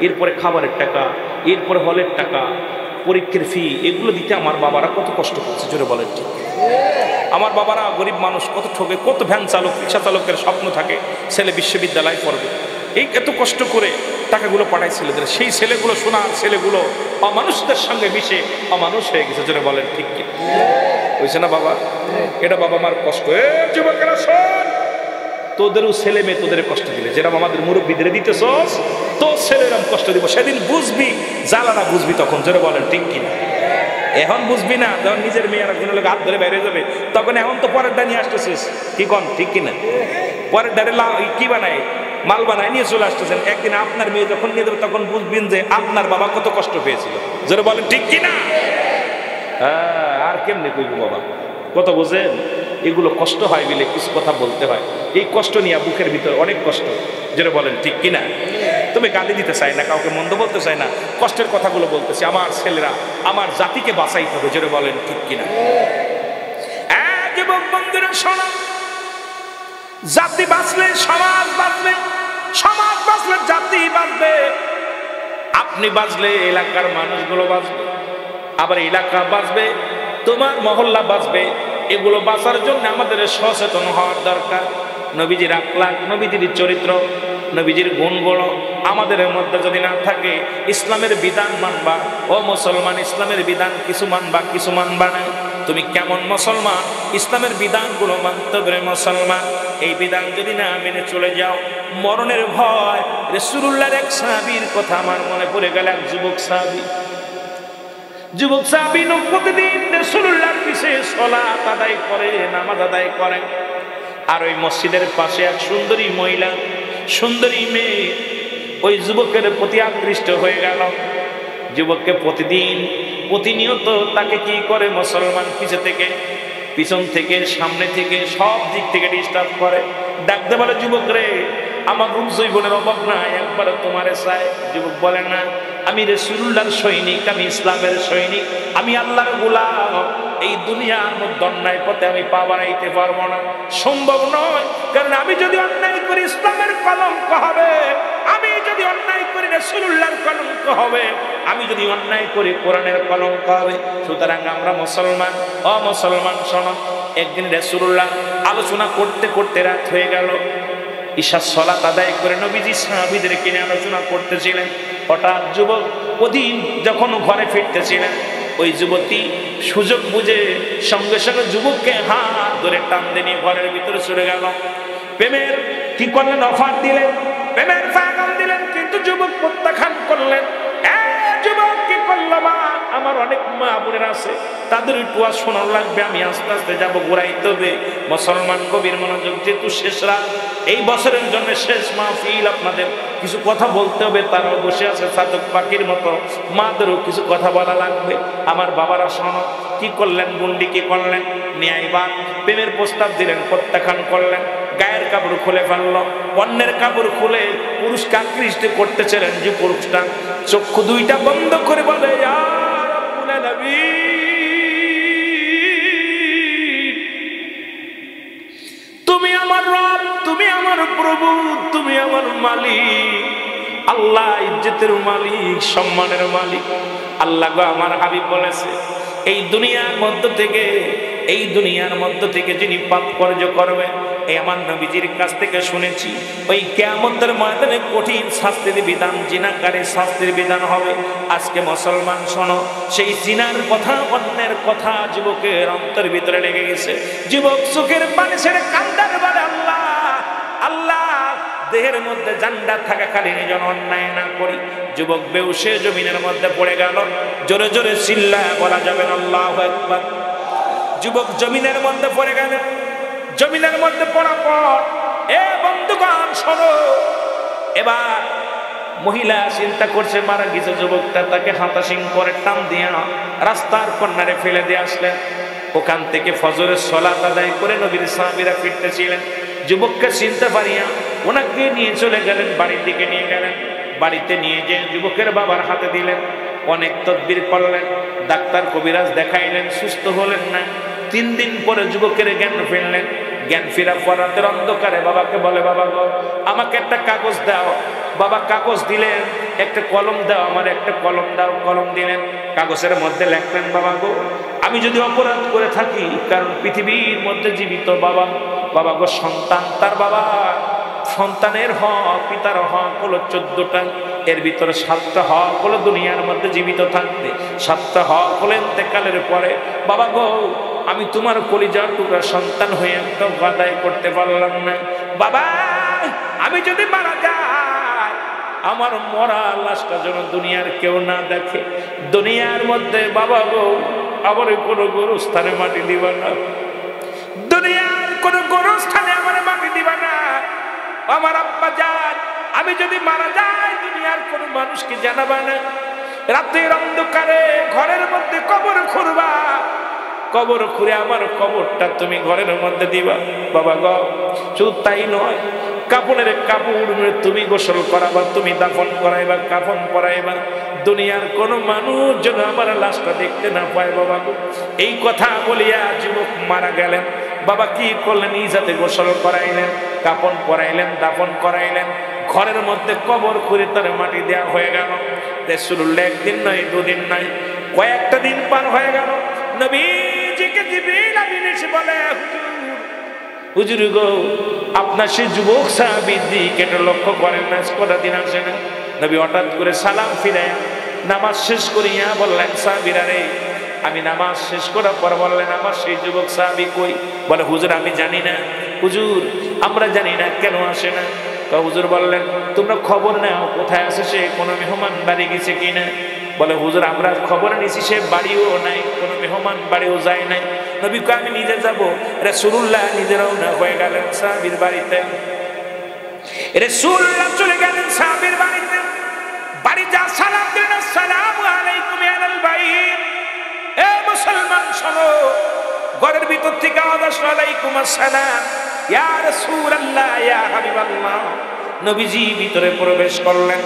এরপরে খাবারের টাকা, এরপরে হলের টাকা, পরীক্ষার ফি, এগুলো দিতে আমার বাবারা কত কষ্ট করছে, জোরে বলেন ঠিক? আমার বাবারা গরিব মানুষ, কত ঠকে, কত ভ্যান চালক, রিক্সা চালকের স্বপ্ন থাকে ছেলে বিশ্ববিদ্যালয়ে পড়বে, এই এত কষ্ট করে টাকাগুলো পাঠায় ছেলেদের। সেই ছেলেগুলো, সোনার ছেলেগুলো অমানুষদের সঙ্গে মিশে অমানুষ হয়ে গেছে, জোরে বলেন ঠিক কি হয়েছে না বাবা? এটা বাবা মার কষ্ট। যুবকেরা শোন, তোদেরও ছেলে মেয়ে তোদের কষ্ট দিলে, যেরকম আমাদের মুরব্বীদের দিতেছস, তোর ছেলেরাম কষ্ট দিব, সেদিন বুঝবি, জ্বালানা বুঝবি তখন, জোরে বলেন ঠিক কিনা? এখন বুঝবি না, যখন নিজের মেয়ে একজনের লোক হাত ধরে বাইরে যাবে তখন। এখন তো পরের দাঁড়িয়ে আসতেছিস, কি কন ঠিক কিনা? পরের দাঁড়ে কি বানায়, মাল বানায় নিয়ে চলে আসতেছেন। একদিন আপনার মেয়ে যখন নিয়ে যাবে তখন বুঝবেন যে আপনার বাবা কত কষ্ট পেয়েছিল, জোরে বলেন ঠিক কিনা? আর কেমনে কইব বাবা, কত বোঝেন? এগুলো কষ্ট হয় বলে কিছু কথা বলতে হয়। এই কষ্ট নিয়ে বুকের ভিতর অনেক কষ্ট, জোরে বলেন ঠিক কিনা? তুমি গালি দিতে চাই না, কাউকে মন্দ বলতে চাই না, কষ্টের কথাগুলো বলতেছি। আমার ছেলেরা, আমার জাতিকে বাঁচাইতে হবে, জোরে বলেন ঠিক কিনা? যুবক বন্ধুরা শোনো, জাতি বাঁচলে সমাজ বাঁচবে, সমাজ বাঁচলে জাতি বাঁচবে, আপনি বাঁচলে এলাকার মানুষগুলো বাঁচবে, আবার এলাকা বাঁচবে, তোমার মহল্লা বাঁচবে। এগুলো বাঁচার জন্য আমাদের সচেতন হওয়ার দরকার। নবীজির আখলাক, নবীজির চরিত্র, নবীজির গুণগুলো আমাদের মধ্যে যদি না থাকে, ইসলামের বিধান মানবা ও মুসলমান, ইসলামের বিধান কিছু মানবা, কিছু মানবা না। তুমি কেমন মুসলমান? ইসলামের বিধানগুলো মানতে হবে মুসলমান। এই বিধান যদি না মেনে চলে যাও, মরণের ভয়। রাসূলুল্লাহর এক সাহাবীর কথা আমার মনে পড়ে গেল। এক যুবক সাহাবী প্রতিদিন রাসূলুল্লাহর পিছে সালাত আদায় করে, নামাজ আদায় করে। আর ওই মসজিদের পাশে এক সুন্দরী মহিলা, সুন্দরী মেয়ে ওই যুবকের প্রতি আকৃষ্ট হয়ে গেল। যুবককে প্রতিনিয়ত তাকে কি করে মুসলমান পিছন থেকে সামনে থেকে সব দিক থেকে ডিস্টার্ব করে। ডাকতে বলে, যুবক রে, আমার রূপসই বোনের অভাব নাই, একবার তোমারে চাই। যুবক বলে, না, আমি রাসূলুল্লাহর সৈনিক, আমি ইসলামের সৈনিক, আমি আল্লাহর গোলাম। এই দুনিয়ার মধ্যে অন্যায় পথে আমি পা বাড়াইতে পারবো না, সম্ভব নয়। কারণ আমি যদি অন্যায় করি ইসলামের কলঙ্ক হবে, আমি যদি অন্যায় করি রাসূলুল্লাহর কলঙ্ক হবে, আমি যদি অন্যায় করি কোরআনের কলঙ্ক হবে। সুতরাং আমরা মুসলমান, মুসলমান শোনো। একদিন রাসূলুল্লাহ আলোচনা করতে করতে রাত হয়ে গেল। ঈশার সালাত আদায় করে নবীজি সাহাবীদেরকে নিয়ে আলোচনা করতেছিলেন। হঠাৎ যুবক ওদিন যখন ঘরে ফিরতেছিলেন, ওই যুবতী সুযোগ বুঝে সঙ্গে সঙ্গে যুবককে হাত ধরে টান দিয়ে নিয়ে ঘরের ভিতরে চলে গেল। প্রেমের কি করলেন? অফার দিলেন, প্রেমের ফায়দান দিলেন, কিন্তু যুবক প্রত্যাখ্যান করলেন। যুবক কি করলো? মা, আমার অনেক মা বোনেরা আছে, তাদের একটু ওয়াজ শোনার লাগবে, আমি আস্তে আস্তে যাবো, ঘুরাইতে হবে। মুসলমান গভীর মনোযোগ, যেহেতু শেষ রাত, এই বছরের জন্য শেষ মাহফিল, আপনাদের কিছু কথা বলতে হবে। তারাও বসে আছে চাতক পাখির মতো, মাদেরও কিছু কথা বলা লাগবে। আমার বাবারা শোনো, কি করলেন গুন্ডি, কি করলেন ন্যায়বান, প্রেমের প্রস্তাব দিলেন, প্রত্যাখ্যান করলেন, গায়ের কাপড় খুলে ফেললো, অন্যের কাপড় খুলে পুরুষকে আকৃষ্ট করতেছিলেন, যে পুরুষটা চক্ষু দুইটা বন্ধ করে বলে, ইয়া রাব্বুল আলামিন, তুমি আমার রব, তুমি আমার প্রভু, তুমি আমার মালিক। আল্লাহ ইজ্জতের মালিক, সম্মানের মালিক। আল্লাহ গো, আমার হাবিব বলেছে, এই দুনিয়ার মধ্য থেকে যিনি পাপ কার্য করবে, এই আমার নবীজির কাছ থেকে শুনেছি, ওই কিয়ামতের ময়দানে কঠিন শাস্তির বিধান, জিনাকারীর শাস্তির বিধান হবে। আজকে মুসলমান শোনো, সেই জিনার কথা, অন্যের কথা যুবকের অন্তর ভিতরে লেগে গেছে। যুবক চোখের পানি ছেড়ে কান্দার বলে, আল্লাহ আল্লাহ, দেহের মধ্যে জান্নাত থাকাকালীন যেন অন্যায় না করি। যুবক বেহুশে জমিনের মধ্যে পড়ে গেল, জোরে জোরে চিল্লায় বলা যাবে না আল্লাহু আকবার। যুবক জমিনের মধ্যে পড়ে গেল, জমিনের মধ্যে পড়ার পর, এ বন্ধুগণ শোনো, এবার মহিলা চিন্তা করছে মারা গেছে যুবকটা, তাকে হাতাশিং করে টান দিয়া রাস্তার কর্নারে ফেলে দিয়ে আসলেন। ওখান থেকে ফজরের সালাত আদায় করে নবীর সাহাবীরা ফিরতেছিলেন। যুবককে চিনতে পারিয়া ওনাকে নিয়ে চলে গেলেন, বাড়ির দিকে নিয়ে গেলেন। বাড়িতে নিয়ে যে যুবকের বাবার হাতে দিলেন, অনেক তদবির করলেন, ডাক্তার কবিরাজ দেখাইলেন, সুস্থ হলেন না। 3 দিন পরে যুবকের জ্ঞান ফিরলেন। জ্ঞান ফেরা রাতের অন্ধকারে বাবাকে বলে, বাবা গো, আমাকে একটা কাগজ দাও। বাবা কাগজ দিলেন, একটা কলম দাও, আমার একটা কলম দাও। কলম দিলেন, কাগজের মধ্যে লেখলেন, বাবা গো, আমি যদি অপরাধ করে থাকি, কারণ পৃথিবীর মধ্যে জীবিত বাবা, বাবা গো, সন্তান, তার বাবা সন্তানের হক, পিতার হক হলো 14টা, এর ভিতরে 7টা হক হলো দুনিয়ার মধ্যে জীবিত থাকতে, 7টা হক হলো ইন্তেকালের পরে। বাবা গো, আমি তোমার কলিজার টুকরা সন্তান হয়ে একটা আদায় করতে পারলাম না। বাবা, আমি যদি মারা যাই, আমার মরা লাশটা যেন দুনিয়ার কেউ না দেখে। দুনিয়ার মধ্যে বাবা গো, আমার কোনো গোরস্থানে মাটি দিবা না, দুনিয়ার কোনো গোরস্থানে আমার মাটি দিবা না। আমার আব্বা জান, আমি যদি মারা যাই, দুনিয়ার কোনো মানুষকে জানাবা না। রাতের অন্ধকারে ঘরের মধ্যে কবর খুঁড়বা, কবর খুঁড়ে আমার কবরটা তুমি ঘরের মধ্যে দিবা। বাবা গো, শুধু তাই নয়, কাপড়ের কাপড় তুমি গোসল করাবা, তুমি দাফন করাইবা, কাফন পরাইবা। দুনিয়ার কোনো মানুষ যেন আমার লাশটা দেখতে না পায়। বাবা গো, এই কথা বলিয়া যুবক মারা গেলেন। বাবা কি করলেন? ইজাতে গোসল করাইলেন, কাফন পরাইলেন, দাফন করাইলেন। ঘরের মধ্যে কবর খুঁড়ে তার মাটি দেওয়া হয়ে গেল। রাসূলুল্লাহ 1 দিন নয়, 2 দিন নয়, কয়েকটা দিন পার হয়ে গেল। নবীজিকে জিবরিল আমিন এসে বলে, হুজুর গো, আপনার সেই যুবক সাহাবীর দিকে একটু লক্ষ্য করেন না, কটা দিন আসে না। নবী হঠাৎ করে সালাম ফিরে নামাজ শেষ করিয়া বললেন, সাহাবীরা রে, আমি নামাজ শেষ করার পর বললেন, আমার সেই যুবক সাহাবী কই? বলে, হুজুর আমি জানি না। হুজুর আমরা জানি না, কেন আসে না? হুজুর বললেন, তোমরা খবর নাও কোথায় আছে সে, কোনো মেহমান বাড়ি গেছে কিনা। বলে, হুজুর আমরা খবর নিয়েছি, সে বাড়িও নাই, কোনো মেহমান বাড়িও যায় নাই। নবী কয়, আমি নিজে যাব। রাসূলুল্লাহ নিজেরাও না হয়ে গেলেন সাহাবীর বাড়িতে। রাসূলুল্লাহ চলে গেলেন সাহাবীর বাড়িতে। বাড়ি যা সালাম দিলেন, আসসালামু আলাইকুম ইয়া আহলাল বাইত। এ মুসলমান শোনো, ঘরের ভিতর থেকে আওয়াজ আসলো, আলাইকুম আসসালাম ইয়া রাসূলুল্লাহ, ইয়া হাবিবাল্লাহ। নবীজি ভিতরে প্রবেশ করলেন।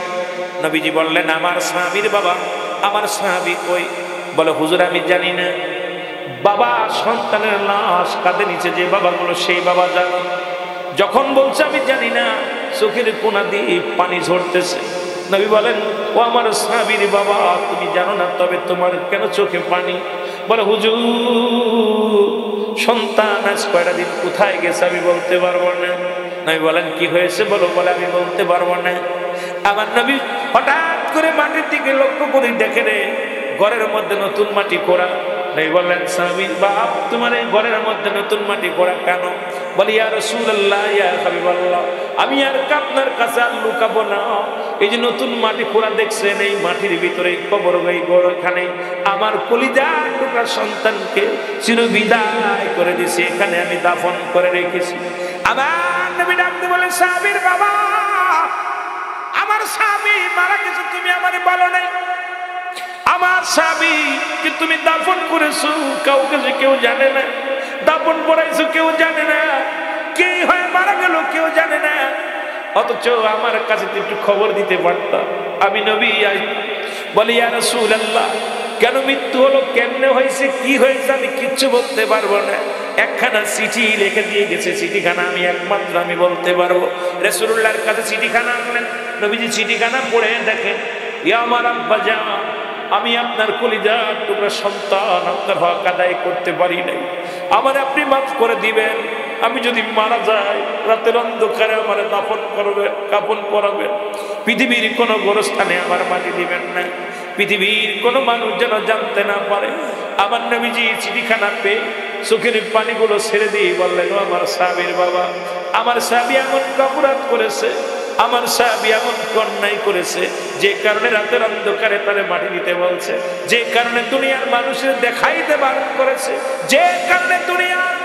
নবীজি বললেন, আমার সাহাবীর বাবা, আমার সাহাবী কই? বলে, হুজুর আমি জানি না। বাবা সন্তানের লাশ কাঁধে নিচে যে বাবাগুলো, সেই বাবা জানে। যখন বলছে আমি জানি না, চোখের কোনা দিয়ে পানি ঝরতেছে। নবী বলেন, ও আমার সাহাবীর বাবা, তুমি জানো না, তবে তোমার কেন চোখে পানি? বলে, হুজুর সন্তান আজ কয়টা দিন কোথায় গেছে আমি বলতে পারবো না। নবী বলেন, কি হয়েছে বলো? বলে, আমি বলতে পারবো না। আমার নবী হঠাৎ করে মাটির দিকে লক্ষ্য করে দেখে রে, ঘরের মধ্যে নতুন মাটি খোঁড়া। নবী বললেন, সাহাবীর বাপ, তোমার এই ঘরের মধ্যে নতুন মাটি খোঁড়া কেন? বলি, ইয়া রাসূলুল্লাহ, ইয়া হাবিবাল্লাহ, আমি আর আপনার কাছে আর লুকাবো না। এই যে নতুন মাটি খোঁড়া দেখছেন, এই মাটির ভিতরে কবর এখানে আমার কলিজার টুকরা সন্তানকে চিরবিদায় করে দিয়েছি, এখানে আমি দাফন করে রেখেছি। আমার নবী ডাকতে বলে, সাহাবীর বাবা, আমার স্বামী মারা গেছে, তুমি আমারে বলো নাই। আমার স্বামী কি তুমি দাফন করেছো, কাউকে যে কেউ জানে না, দাফন করাইছো কেউ জানে না, কে হয় মারা গেল কেউ জানে না, অথচ আমার কাছে তো একটু খবর দিতে পারতাম। আমি নবী বলি, ইয়া রাসূলুল্লাহ, কেন মৃত্যু হলো, কেমনে হয়েছে, কি হয়েছে আমি কিচ্ছু বলতে পারবো না। একখানা চিঠি লিখে দিয়ে গেছে, চিঠিখানা আমি একমাত্র আমি বলতে পারবো। রাসূলুল্লাহর কাছে চিঠিখানা আনলেন, নবীজি চিঠিখানা পড়ে দেখেন, ইয়া আমার আব্বা জান, আমি আপনার কলিজার টুকরা সন্তান, আপনার হক আদায় করতে পারি নাই, আমার আপনি মাফ করে দিবেন। আমি যদি মারা যাই, রাতের অন্ধকারে আমার দাফন করবেন, কাফন পরাবেন, পৃথিবীর কোনো গোরস্থানে আমার মাটি দিবেন না, পৃথিবীর কোনো মানুষ যেন জানতে না পারে। আমার নবীজি চিঠিখানা পেয়ে চোখের পানিগুলো ছেড়ে দিয়ে বললেন, ও আমার সাহাবীর বাবা, আমার সাহাবী এমন অপরাধ করেছে, আমার সাহাবী এমন অন্যায় করেছে, যে কারণে রাতের অন্ধকারে তারে মাটি দিতে বলছে, যে কারণে দুনিয়ার মানুষের দেখাইতে বারণ করেছে, যে কারণে দুনিয়ার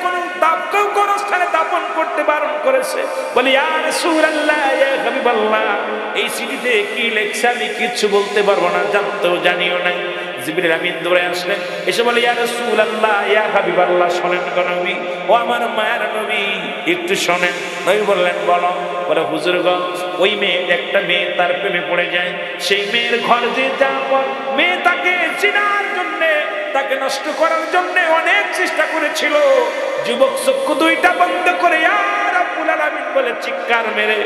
কোন স্থানে দাপন করতে বারণ করেছে। বলি, ইয়া রাসূলুল্লাহ, ইয়া হাবিবাল্লাহ, এই চিঠিতে কি লেখছে আমি কিচ্ছু বলতে পারবো না, জানতেও জানিও নাই। জিবরিল আমিন দৌড়ে আসলেন, এসে বলে, ইয়া রাসূলুল্লাহ, ইয়া হাবিবাল্লাহ, শোনেন গো নবী, ও আমার মায়ের নবী, একটু শোনেন। নবী বললেন, বলো। বলে, হুজুর গো, ওই মেয়ে, একটা মেয়ে তার প্রেমে পড়ে যায়, সেই মেয়ের ঘর যে যাওয়ার পর মেয়ে তাকে চিনার জন্য, তাকে নষ্ট করার জন্য অনেক চেষ্টা করেছিল, যুবক চক্ষু দুইটা বন্ধ করে ইয়া রাব্বুল আলামিন বলে চিৎকার মেরে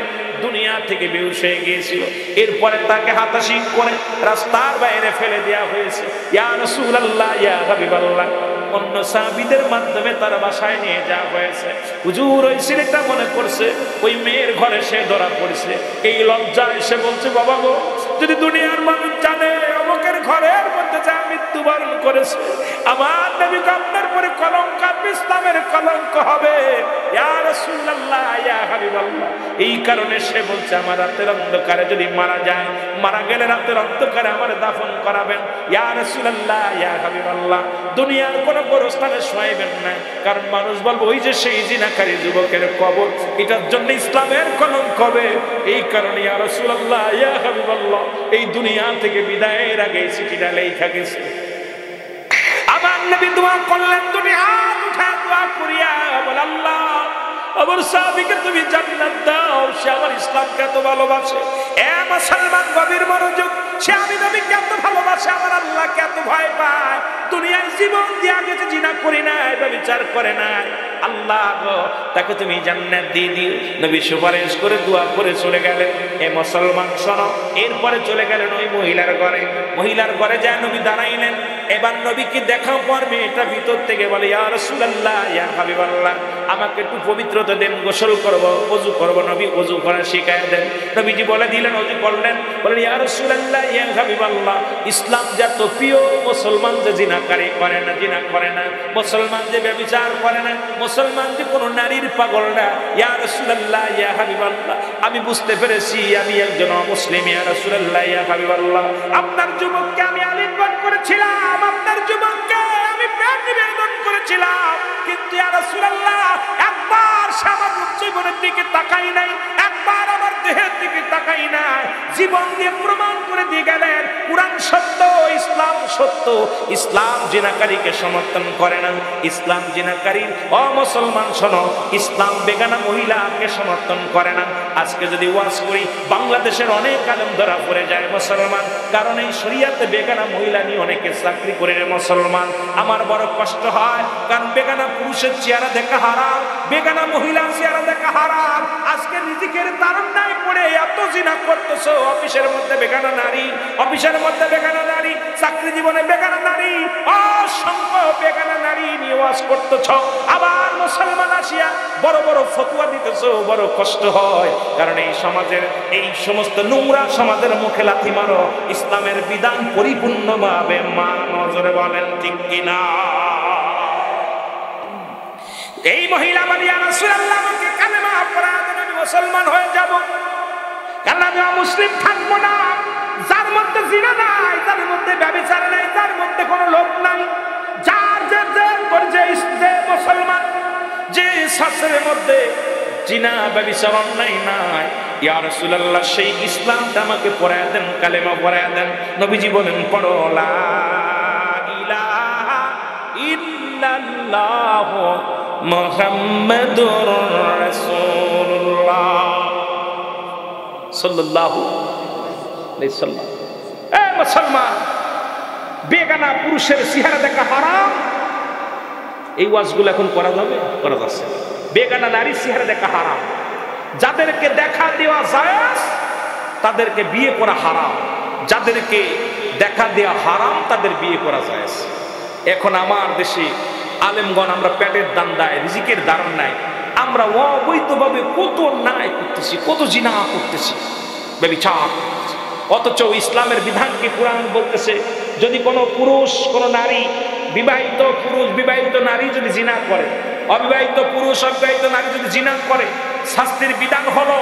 দুনিয়া থেকে বেহুশ হয়ে গিয়েছিল। এরপরে তাকে হাতাশি করে রাস্তার বাইরে ফেলে দেওয়া হয়েছে। ইয়া রাসূলুল্লাহ, ইয়া হাবিবাল্লাহ, অন্য সাহাবীদের মাধ্যমে তার বাসায় নিয়ে যাওয়া হয়েছে। হুজুর ওই ছেলেটা মনে করছে ওই মেয়ের ঘরে সে ধরা পড়েছে, এই লজ্জায় সে বলছে, বাবা গো, যদি দুনিয়ার মানুষ জানে অমুকের ঘরের মধ্যে যা মৃত্যুবরণ করেছে, আমার নবী আপনার পরে কলঙ্ক, ইসলামের কলঙ্ক হবে। ইয়া রাসূলুল্লাহ, ইয়া হাবিবাল্লাহ, এই কারণে সে বলছে, আমার রাতের অন্ধকারে যদি মারা যায়, মারা গেলে রাতের অন্ধকারে আমার দাফন করাবেন। ইয়া রাসূলুল্লাহ, ইয়া হাবিবাল্লাহ, দুনিয়ার কোন গোরস্থানে শোয়াইবেন না, কারণ মানুষ বলবে ওই যে সেই জিনাকারী যুবকের কবর, এটার জন্য ইসলামের কলঙ্ক হবে। এই কারণে ইয়া রাসূলুল্লাহ, ইয়া হাবিবাল্লাহ, এই দুনিয়া থেকে বিদায়ের আগে এই চিঠিটা লেখা গেছে। আমার নবী দোয়া করলেন, তুমি হাত উঠা দোয়া করিয়া বল, আল্লাহ, আমার সাহাবীকে তুমি জান্নাত দাও, সে আমার ইসলামকে এত ভালোবাসে। এ মুসলমান, গভীর মনোযোগ, সে আমি নবীকে এত ভালোবাসে, আমার আল্লাহকে এত ভয় পায়, দুনিয়ায় জীবন দিয়ে গেছে, জিনা করি নাই, ব্যভিচার করে নাই, আল্লাহ গো, তাকে তুমি জান্নাত দিয়ে দিও। নবী সুপারিশ করে দোয়া করে চলে গেলেন। এ মুসলমান শোনো, এরপরে চলে গেলেন ওই মহিলার ঘরে। মহিলার ঘরে যায় নবী দাঁড়াইলেন। এবার নবীকে দেখা পর মেয়েটা ভিতর থেকে বলে, ইয়া রাসূলুল্লাহ, ইয়া হাবিবাল্লাহ, আমাকে একটু পবিত্রতা দেন, গোসল করব, ওযু করব। নবী ওযু করা শিখায় দেন। নবীজি বলে দিলেন, ওযু করলেন। বলেন, ইয়া রাসূলুল্লাহ, ইয়া হাবিবাল্লাহ, ইসলাম যত প্রিয়, মুসলমান যে জিনাকারী করে না, জিনা করে না, মুসলমান যে ব্যভিচার করে না, মুসলমান যে কোনো নারীর পাগল না। ইয়া রাসূলুল্লাহ, ইয়া হাবিবাল্লাহ, আমি বুঝতে পেরেছি আমি একজন অমুসলিম। ইয়া রাসূলুল্লাহ, ইয়া হাবিবাল্লাহ, আপনার যুবককে আমি আলিঙ্গন করেছিলাম, আপনার যুবককে আমি প্রেম নিবেদন করেছিলাম, কিন্তু ইয়া রাসূলুল্লাহ, একবার সে আমার জীবনের দিকে তাকাই নাই, একবার আমার দেহের দিকে তাকাই নাই। জীবন দিয়ে প্রমাণ করে দিয়ে গেলেন, কুরআন সত্য, ইসলাম সত্য। ইসলাম জিনাকারীকে সমর্থন করে না, ইসলাম জিনাকারী, ও মুসলমান শোনো, ইসলাম বেগানা মহিলাকে সমর্থন করে না। আজকে যদি ওয়াজ করি, বাংলাদেশের অনেক আলেম ধরা পড়ে যায় মুসলমান, কারণ এই শরিয়াতে বেগানা মহিলা নিয়ে অনেকে চাকরি করে মুসলমান। আমার বড় কষ্ট হয়, কারণ বেগানা পুরুষের চেহারা দেখা হারাম, বেগানা মহিলার চেহারা দেখা হারাম। আজকে নিজেকে তারুণ্যায় পড়ে এত জিনা করতেছো, অফিসের মধ্যে বেগানা নারী, অফিসের মধ্যে বেগানা নারী, চাকরি জীবনে বেগানা নারী, অসংখ্য বেগানা নারী নিয়ে ওয়াজ করতেছ। আবার মুসলমান আসিয়া বড় বড় ফতোয়া দিতেছ, বড় কষ্ট হয়, কারণ এই সমাজের, এই সমস্ত নোংরা সমাজের মুখে লাথি মারো, ইসলামের বিধান পরিপূর্ণভাবে নজরে বলেন ঠিক কিনা? এই মহিলা বলি, ইয়া রাসূলুল্লাহ, আমাকে কালেমা পড়া দেন, আমি মুসলমান হয়ে যাব। কারণ আমি মুসলিম থাকবো না যার মধ্যে জিনা নাই, যার মধ্যে ব্যভিচার নাই, যার মধ্যে কোনো লোভ নাই, যার যে মুসলমান যে শাস্ত্রের মধ্যে জিনা ব্যভিচার অন্যায় নাই, ইয়া রাসূলুল্লাহ সেই ইসলামটা আমাকে পড়ায়া দেন, কালেমা পড়ায়া দেন। নবীজি বলেন পড়ো লা ইলাহা ইল্লাল্লাহ মুহাম্মাদুর রাসূলুল্লাহ সাল্লাল্লাহু আলাইহি সাল্লাম। এ মুসলমান, বেগানা পুরুষের চেহারা দেখা হারাম, এই ওয়াজগুলো এখন করা যাবে? করা যাচ্ছে। বেগানা নারীর চেহারা দেখা হারাম, যাদেরকে দেখা দেওয়া জায়েজ তাদেরকে বিয়ে করা হারাম, যাদেরকে দেখা দেওয়া হারাম তাদের বিয়ে করা জায়েজ। এখন আমার দেশে আলেমগণ আমরা পেটের দান্দায়, রিজিকের দারণ নাই, আমরা অবৈধভাবে কত অন্যায় করতেছি, কত জিনা করতেছি, ব্যভিচার করতেছি। অথচ ইসলামের বিধানকে কোরআন বলতেছে যদি কোনো পুরুষ, কোনো নারী, বিবাহিত পুরুষ বিবাহিত নারী যদি জিনা করে, অবিবাহিত পুরুষ অবিবাহিত নারী যদি জিনা করে, শাস্তির বিধান হলো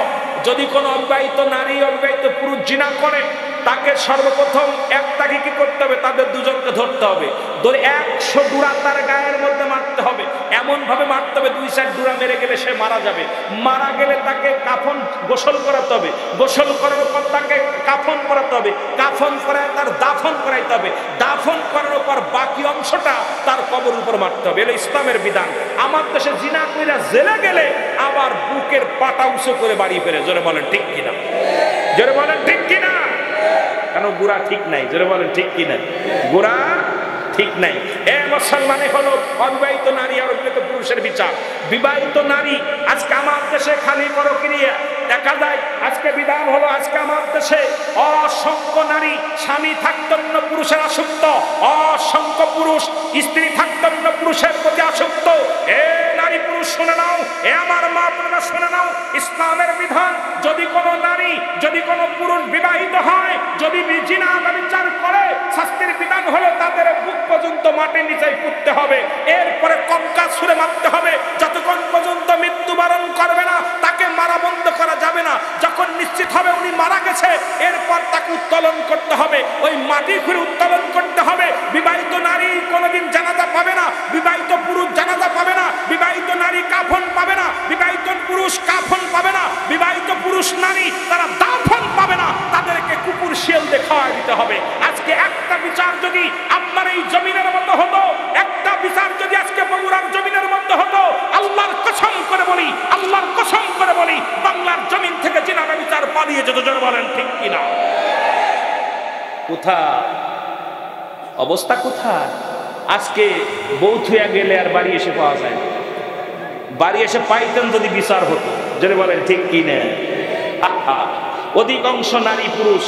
যদি কোনো অবিবাহিত নারী অবিবাহিত পুরুষ জিনা করে তাকে সর্বপ্রথম একটাকে কি করতে হবে? তাদের দুজনকে ধরতে হবে, ধরে 100 ডুরা তার গায়ের মধ্যে মারতে হবে, এমন ভাবে মারতে হবে 2-4 ডুরা মেরে গেলে সে মারা যাবে। মারা গেলে তাকে কাফন গোসল করাতে হবে, গোসল করার পর তাকে কাফন করাতে হবে, কাফন করায় তার দাফন করাইতে হবে, দাফন করার পর বাকি অংশটা তার কবর উপর মারতে হবে। এটা ইসলামের বিধান। আমার দেশে জিনা কইরা জেলে গেলে আবার বুকের পাটা উঁচু করে বাড়ি ফেরে। জোরে বলেন ঠিক কিনা? জোরে বলেন ঠিক কিনা? কেন গোড়া ঠিক নাই? জোরে বলেন ঠিক কিনা? গোড়া ঠিক নাই। এ মুসলমানে হলো অবিবাহিত নারী আর অবিবাহিত পুরুষের বিচার। বিবাহিত নারী আজকে আমার দেশে খালি পরক্রিয়া দেখা যায়। আজকে বিধান হলো আজকে আমার দেশে অসংখ্য নারী স্বামী থাকতন্য পুরুষের আসক্ত, অসংখ্য পুরুষ স্ত্রী থাকতন্য পুরুষের প্রতি আসক্ত। এ নারী পুরুষ শুনে নাও, এ আমার মা বোনেরা শুনে নাও, ইসলামের বিধান যদি কোনো নারী, যদি কোনো পুরুষ বিবাহিত হয়, যদি জিনা ব্যভিচার করে, শাস্তির বিধান হলো তাদের বুক পর্যন্ত মাটির নিচে পুঁততে হবে, এরপরে কঙ্কাল ছুঁড়ে মারতে হবে। যতক্ষণ পর্যন্ত মৃত্যুবরণ করবে না তাকে মারা বন্ধ করা যাবে না। যখন নিশ্চিত হবে উনি মারা গেছে, এরপর তাকে উত্তোলন করতে হবে, ওই মাটি খুঁড়ে উত্তোলন করতে হবে। বিবাহিত নারী কোনোদিন জানাজা পাবে না, বিবাহিত পুরুষ জানাজা পাবে না, বিবাহিত নারী কাফন পাবে না, বিবাহিত পুরুষ কাফন পাবে না, বিবাহিত পুরুষ নারী তারা দাফন পাবে না, তাদেরকে কুকুর শিয়াল দেখাওয়া দিতে হবে। আজকে একটা বিচার যদি আপনার এই জমিনের মতো হতো, একটা বিচার যদি আজকে বগুড়ার জমিনের মতো হতো, আল্লাহর কসম করে বলি, আল্লাহর কসম করে বলি, বাংলার জমিন থেকে জিনা বিচার পালিয়ে যেত। জোরে বলেন ঠিক কিনা? কোথায় অবস্থা, কোথায়? আজকে বউ থুয়া গেলে আর বাড়ি এসে পাওয়া যায়, বাড়ি এসে পাইতেন যদি বিচার হতো। জোরে বলেন ঠিক কিনা? অধিকাংশ নারী পুরুষ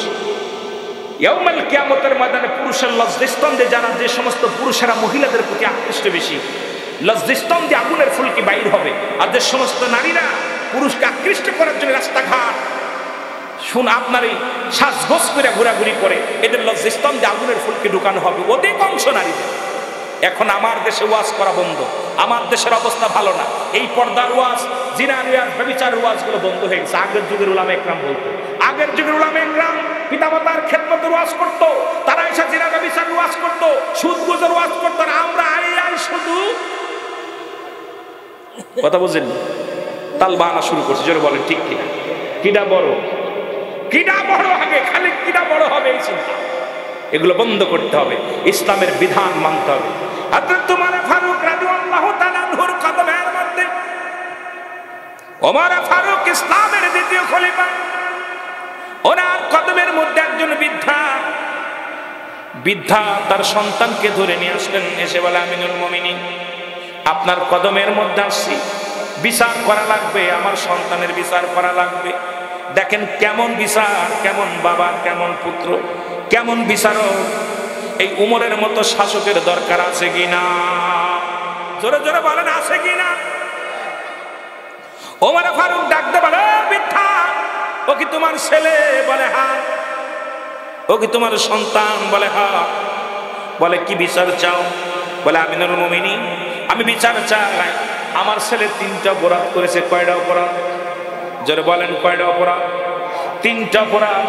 ইয়াউমুল কিয়ামতের ময়দানে পুরুষের লজ্জাস্তম্ভে যারা, যে সমস্ত পুরুষেরা মহিলাদের প্রতি আকৃষ্ট বেশি, লজ্জাস্তম্ভে আগুনের ফুলকি বাইর হবে। আর যে সমস্ত নারীরা পুরুষকে আকৃষ্ট করার জন্য রাস্তাঘাট আপনার এই সাজগোজ করে ঘোরাঘুরি করে, এদের লজ্জাস্তম্ভে আগুনের ফুলকি ঢুকানো হবে অধিকাংশ নারীদের। এখন আমার দেশে ওয়াজ করা বন্ধ, আমার দেশের অবস্থা ভালো না। এই পর্দার ওয়াজ, জিনার ওয়াজ, ব্যভিচার ওয়াজগুলো বন্ধ হয়ে গেছে। আগের যুগের উলামা একরাম বলতো, আগের যুগের উলামা একরাম পিতামাতার খেদমতের ওয়াজ করতো, তারা এসে জিনা ব্যভিচার ওয়াজ করতো, সুদ গুজের ওয়াজ করতো। আর আমরা আই শুধু কথা বুঝেন, তাল বাহানা শুরু করছে। জোরে বলেন ঠিক কিনা? কিডা বড়, কিডা বড়, আগে খালি কিডা বড় হবে এই চিন্তা। এগুলো বন্ধ করতে হবে, ইসলামের বিধান মানতে হবে। হযরত ওমর ফারুক রাদিয়াল্লাহু তাআলা আনহুর কদমের মধ্যে, ওমর ফারুক ইসলামের দ্বিতীয় খলিফা, ওনার কদমের মধ্যে একজন বৃদ্ধা তার সন্তানকে ধরে নিয়ে আসলেন, এসে বলে আমিনুল মুমিনিন, আপনার কদমের মধ্যে আসছি, বিচার করা লাগবে, আমার সন্তানের বিচার করা লাগবে। দেখেন কেমন বিচার, কেমন বাবা, কেমন পুত্র, কেমন বিচারক। এই উমরের মতো শাসকের দরকার আছে কিনা? জোরে জোরে বলেন আছে কিনা? ওমর ফারুক ডাকতে বলে, বৃদ্ধা, ও কি তোমার ছেলে? বলে হ্যাঁ। ও কি তোমার সন্তান? বলে হ্যাঁ। বলে কি বিচার চাও? বলে আমিনুল মুমিনিন, আমি বিচার চাই, আমার ছেলে 3টা অপরাধ করেছে। কয়টা অপরাধ? জোরে বলেন কয়টা অপরাধ? তিনটা অপরাধ।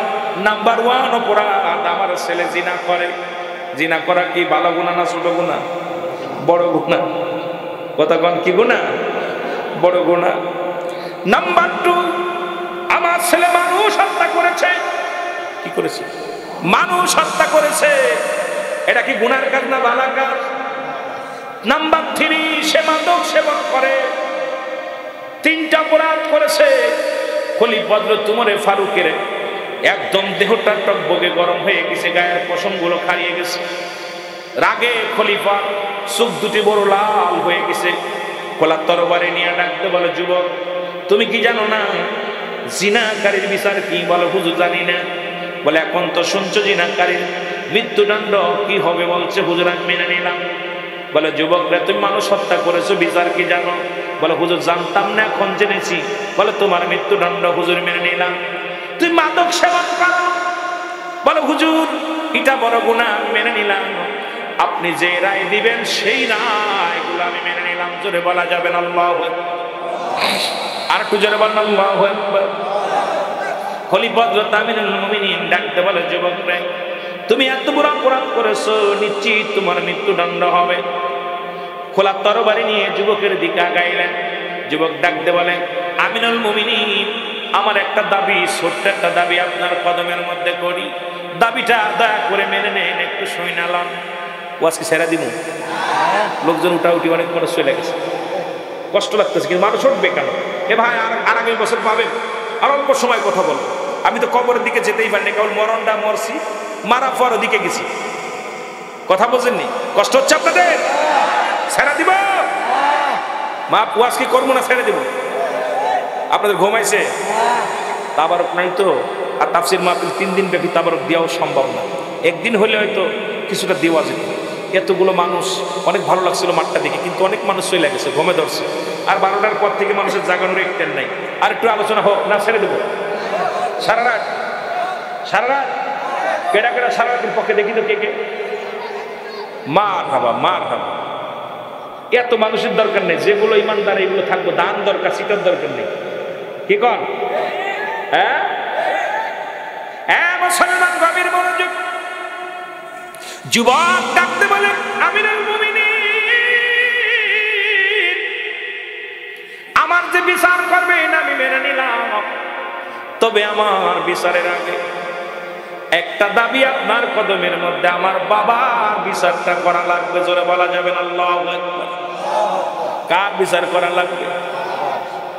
নাম্বার 1 অপরাধ, আমার ছেলে জিনা করে। জিনা করা কি ভালো গুনাহ না ছোট গুনাহ? বড় গুনাহ। কথা কোন কি গুনাহ? বড় গুনাহ। নাম্বার 2, আমার ছেলে মানুষ হত্যা করেছে। কি করেছে? মানুষ হত্যা করেছে। এটা কি গুনার কাজ না ভালো কাজ? নাম্বার 3, সে মাদক সেবন করে। 3টা অপরাধ করেছে। খলিফা হযরত উমর ফারুকের একদম দেহটা টকবগে গরম হয়ে গেছে, গায়ের পশমগুলো খারিয়ে গেছে। রাগে খলিফা চোখ দুটি বড় লাল হয়ে গেছে। খোলা তরবারি নিয়ে ডাকতে বলে, যুবক তুমি কি জানো না জিনাকারীর বিচার কি? বলে, হুজুর জানি না। বলে, এখন তো শুনছো জিনাকারীর মৃত্যুদণ্ড কি হবে? বলছে, হুজুর আমি মেনে নিলাম। বলে, যুবকরা তুমি মানুষ হত্যা করেছো, বিচার কি জানো? বলে, হুজুর জানতাম না, এখন জেনেছি। বলে, তোমার মৃত্যুদণ্ড হুজুর মেনে নিলাম। তুই মাদক সেবন করো। বলে, হুজুর এটা বড় গুনাহ, আমি মেনে নিলাম। আপনি যে রায় দিবেন সেই রায়গুলো আমি মেনে নিলাম। জোরে বলা যাবে না আল্লাহু আকবার? আর একটু জোরে বলেন আল্লাহু আকবার। খলিফা হযরত আমিরুল মুমিনিন ডাকতে বলে, যুবক রে তুমি এত বড় অপরাধ করেছো, নিশ্চিত তোমার মৃত্যুদণ্ড হবে। খোলা তরবারি নিয়ে যুবকের দিকে আগাইলেন। যুবক ডাকতে বলে, আমিরুল মুমিনিন আমার একটা দাবি, ছোট্ট একটা দাবি আপনার কদমের মধ্যে করি। দাবিটা দয়া করে মেনে নেন, একটু শুনালাম। ওয়াজকে ছেড়ে দিব? লোকজন উঠাউঠি অনেক মানুষ চলে গেছে, কষ্ট লাগতেছে, কিন্তু মানুষ উঠবে কেন? এ ভাই আর আগামী বছর পাবেন, আর অল্প সময় কথা বলবো। আমি তো কবরের দিকে যেতেই পারিনি, কেবল মরণটা মরছি, মারা পর ওদিকে গেছি। কথা বোঝেননি? কষ্ট হচ্ছে আপনাদের? ছেড়ে দিব? মা ওয়াজ কি করবো না ছেড়ে দিব? আপনাদের ঘুমাইছে? তাবারক নাই তো। আর তাফসির মাহফিল 3 দিন ব্যাপী তাবারক দেওয়াও সম্ভব না। একদিন হলে হয়তো কিছুটা দেওয়া যেত। এতগুলো মানুষ, অনেক ভালো লাগছিল মাঠটা দেখে, কিন্তু অনেক মানুষ চলে গেছে, ঘুমে ধরছে। আর 12টার পর থেকে মানুষের জাগানোর একটার নাই। আর একটু আলোচনা হোক না ছেড়ে দেবো? সারা রাত? সারা রাত? কেডা কেডা সারা রাতের পক্ষে? দেখি তো কে কে। মার হাবা, মার হাবা। এত মানুষের দরকার নেই, যেগুলো ইমানদার এগুলো থাকবো। দান দরকার, সিটার দরকার নেই। কি কন? হ্যাঁ হ্যাঁ, মুসলমান গভীর মনোযোগ। যুবক ডাকতে বলেন, আমিরুল মুমিনিন আমার যে বিচার করবেন আমি মেনে নিলাম, তবে আমার বিচারের আগে একটা দাবি আপনার কদমের মধ্যে, আমার বাবার বিচারটা করা লাগবে। জোরে বলা যাবেন আল্লাহু আকবার? কার বিচার করা লাগবে?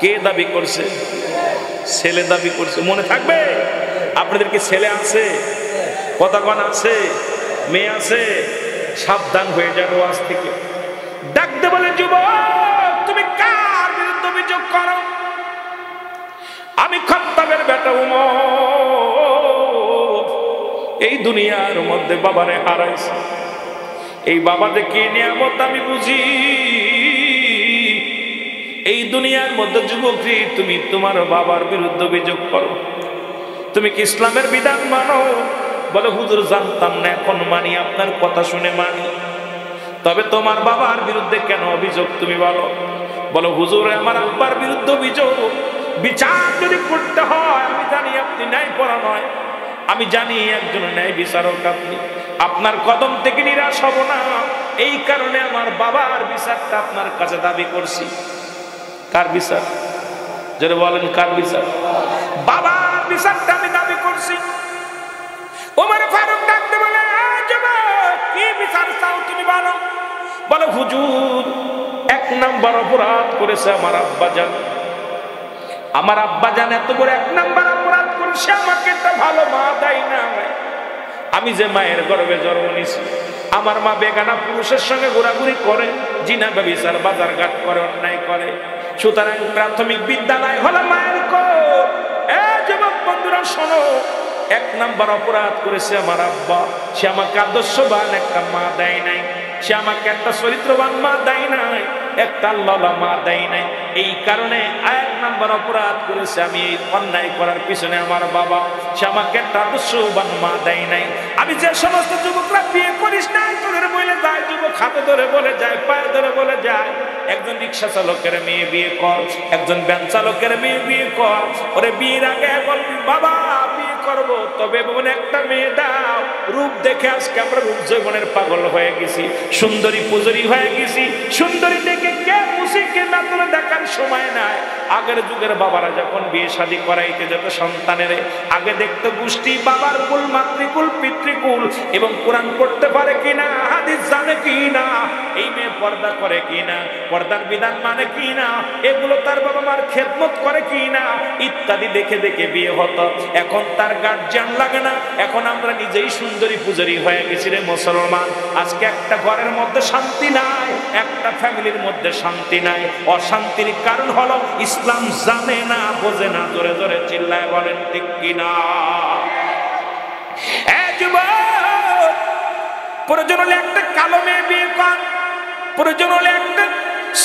কে দাবি করছে? ছেলে দাবি করছে। মনে থাকবে? আপনাদের কি ছেলে আছে? কতক্ষণ আছে? মেয়ে আছে? সাবধান হয়ে যাবে আজ থেকে। ডাকতে বলে, যুবক তুমি কার বিরুদ্ধে অভিযোগ করো? আমি খাত্তাবের বেটা উমর, এই দুনিয়ার মধ্যে বাবারে হারাইছে। এই বাবা যে কি নিয়ামত আমি বুঝি। এই দুনিয়ার মধ্যে যুবকী তুমি তোমার বাবার বিরুদ্ধে অভিযোগ করো। তুমি কি ইসলামের বিধান মানো? বলে, হুজুর জানতাম না, এখন মানি, আপনার কথা শুনে মানি। তবে তোমার বাবার বিরুদ্ধে কেন অভিযোগ তুমি বলো? বলো, হুজুর আমার আব্বার বিরুদ্ধে অভিযোগ। বিচার যদি করতে হয়, আমি জানি আপনি ন্যায় পড়া নয়, আমি জানি একজন ন্যায় বিচারক আপনি। আপনার কদম থেকে নিরাশ হব না, এই কারণে আমার বাবার বিচারটা আপনার কাছে দাবি করছি। কার বিচার? যারা বলেন কার বিচার? বাবার বিচারটা আমি দাবি করছি। ওমর ফারুক ডাকতে বলে, কি বিচার চাও তুমি বলো? বলে, হুজুর 1 নাম্বার অপরাধ করেছে আমার আব্বাজান। আমার আব্বাজান এত বড় 1 নাম্বার অপরাধ করেছে, আমাকে একটা ভালো মা দেয় না। আমি যে মায়ের গর্ভে জন্ম নিয়েছি, আমার মা বেগানা পুরুষের সঙ্গে ঘোরাঘুরি করে, জিনা ব্যভিচার বাজার ঘাট করে, অন্যায় করে। সুতরাং প্রাথমিক বিদ্যালয় হলো মায়ের কোল। যুবক বন্ধুরা শোনো, 1 নাম্বার অপরাধ করেছে আমার আব্বা। সে আমাকে আদর্শবান একটা মা দেয় নাই, সে আমাকে একটা চরিত্রবান মা দেয় নাই, একটা আল্লাহওয়ালা মা দেয় নাই। এই কারণে 1 নম্বর অপরাধ করেছে আমি। এই অন্যায় করার পিছনে আমার বাবা, সে আমাকে একটা আদর্শবান মা দেয় নাই। আমি যে সমস্ত যুবকরা বিয়ে করিস নাই তোদের বলে যায়, যুবক হাতে ধরে বলে যায়, পায়ে ধরে বলে যায়, একজন রিক্সা চালকের মেয়ে বিয়ে কর, একজন ভ্যান চালকের মেয়ে বিয়ে কর। ওরে বিয়ের আগে বলবি বাবা বিয়ে করবো, তবে বোন একটা মেয়ে দাও। রূপ দেখে আজকে আমরা রূপ যৌবনের পাগল হয়ে গেছি, সুন্দরী পুজরি হয়ে গেছি। সুন্দরী দেখে কে মুসিকে না তোর দেখার সময় নাই। আগের যুগের বাবারা যখন বিয়ে শাদী করাইতে যেত সন্তানের, আগে দেখতো গোষ্ঠী, বাবার কুল, মাতৃকুল, পিতৃকুল, এবং কোরআন পড়তে পারে কিনা, হাদিস জানে কিনা, এই মেয়ে পর্দা করে কিনা, পর্দার বিধান মানে কিনা, এগুলো তার বাবা মার খেদমত করে কিনা, ইত্যাদি দেখে দেখে বিয়ে হতো। এখন তার গার্জিয়ান লাগে না, এখন আমরা নিজেই সুন্দরী পূজারী হয়ে গেছি রে মুসলমান। আজকে একটা ঘরের মধ্যে শান্তি নাই, একটা ফ্যামিলির মধ্যে শান্তি নাই। অশান্তির কারণ হলো ইসলাম জানে না, বোঝে না। জোরে জোরে চিল্লায় বলেন ঠিক কিনা? প্রয়োজন হলে একটা কালো মেয়ে বিয়ে কর, প্রয়োজন হলে একটা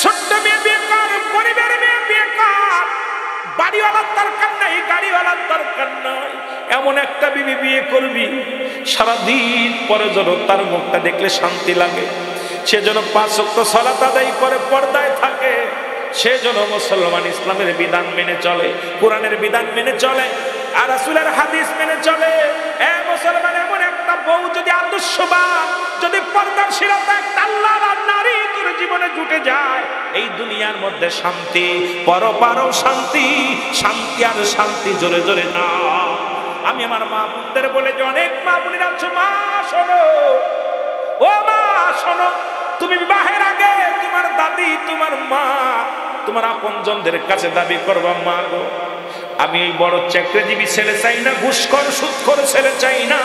ছোট্ট মেয়ে বিয়ে কর, গরিবের মেয়ে বিয়ে কর। বাড়িওয়ালার দরকার নাই, গাড়িওয়ালার দরকার নাই। এমন একটা বিবি বিয়ে করবি সারাদিন পরে যেন তার মুখটা দেখলে শান্তি লাগে, সে যেন 5 ওয়াক্ত সালাত আদায় করে পর্দায় থাকে, সে যেন মুসলমান ইসলামের বিধান মেনে চলে, কোরআনের বিধান মেনে চলে, আর রাসূলের হাদিস মেনে চলে। এ মুসলমান, এমন একটা বউ যদি আদর্শবান, যদি পর্দাশীলতা, একটা আল্লাহর নারী তোর জীবনে জুটে যায়, এই দুনিয়ার মধ্যে শান্তি, পরপারও শান্তি, শান্তি আর শান্তি। জোরে জোরে না। আমি আমার মা বোনদের বলে যে, অনেক মা বোনেরা আছো, মা শোনো, ও মা শোনো, তুমি বিবাহের আগে তোমার দাদি, তোমার মা, তোমার আপনজনদের কাছে দাবি করবা, মা গো আমি এই বড় চাকরিজীবী ছেলে চাই না, ঘুষখোর সুদখোর ছেলে চাই না,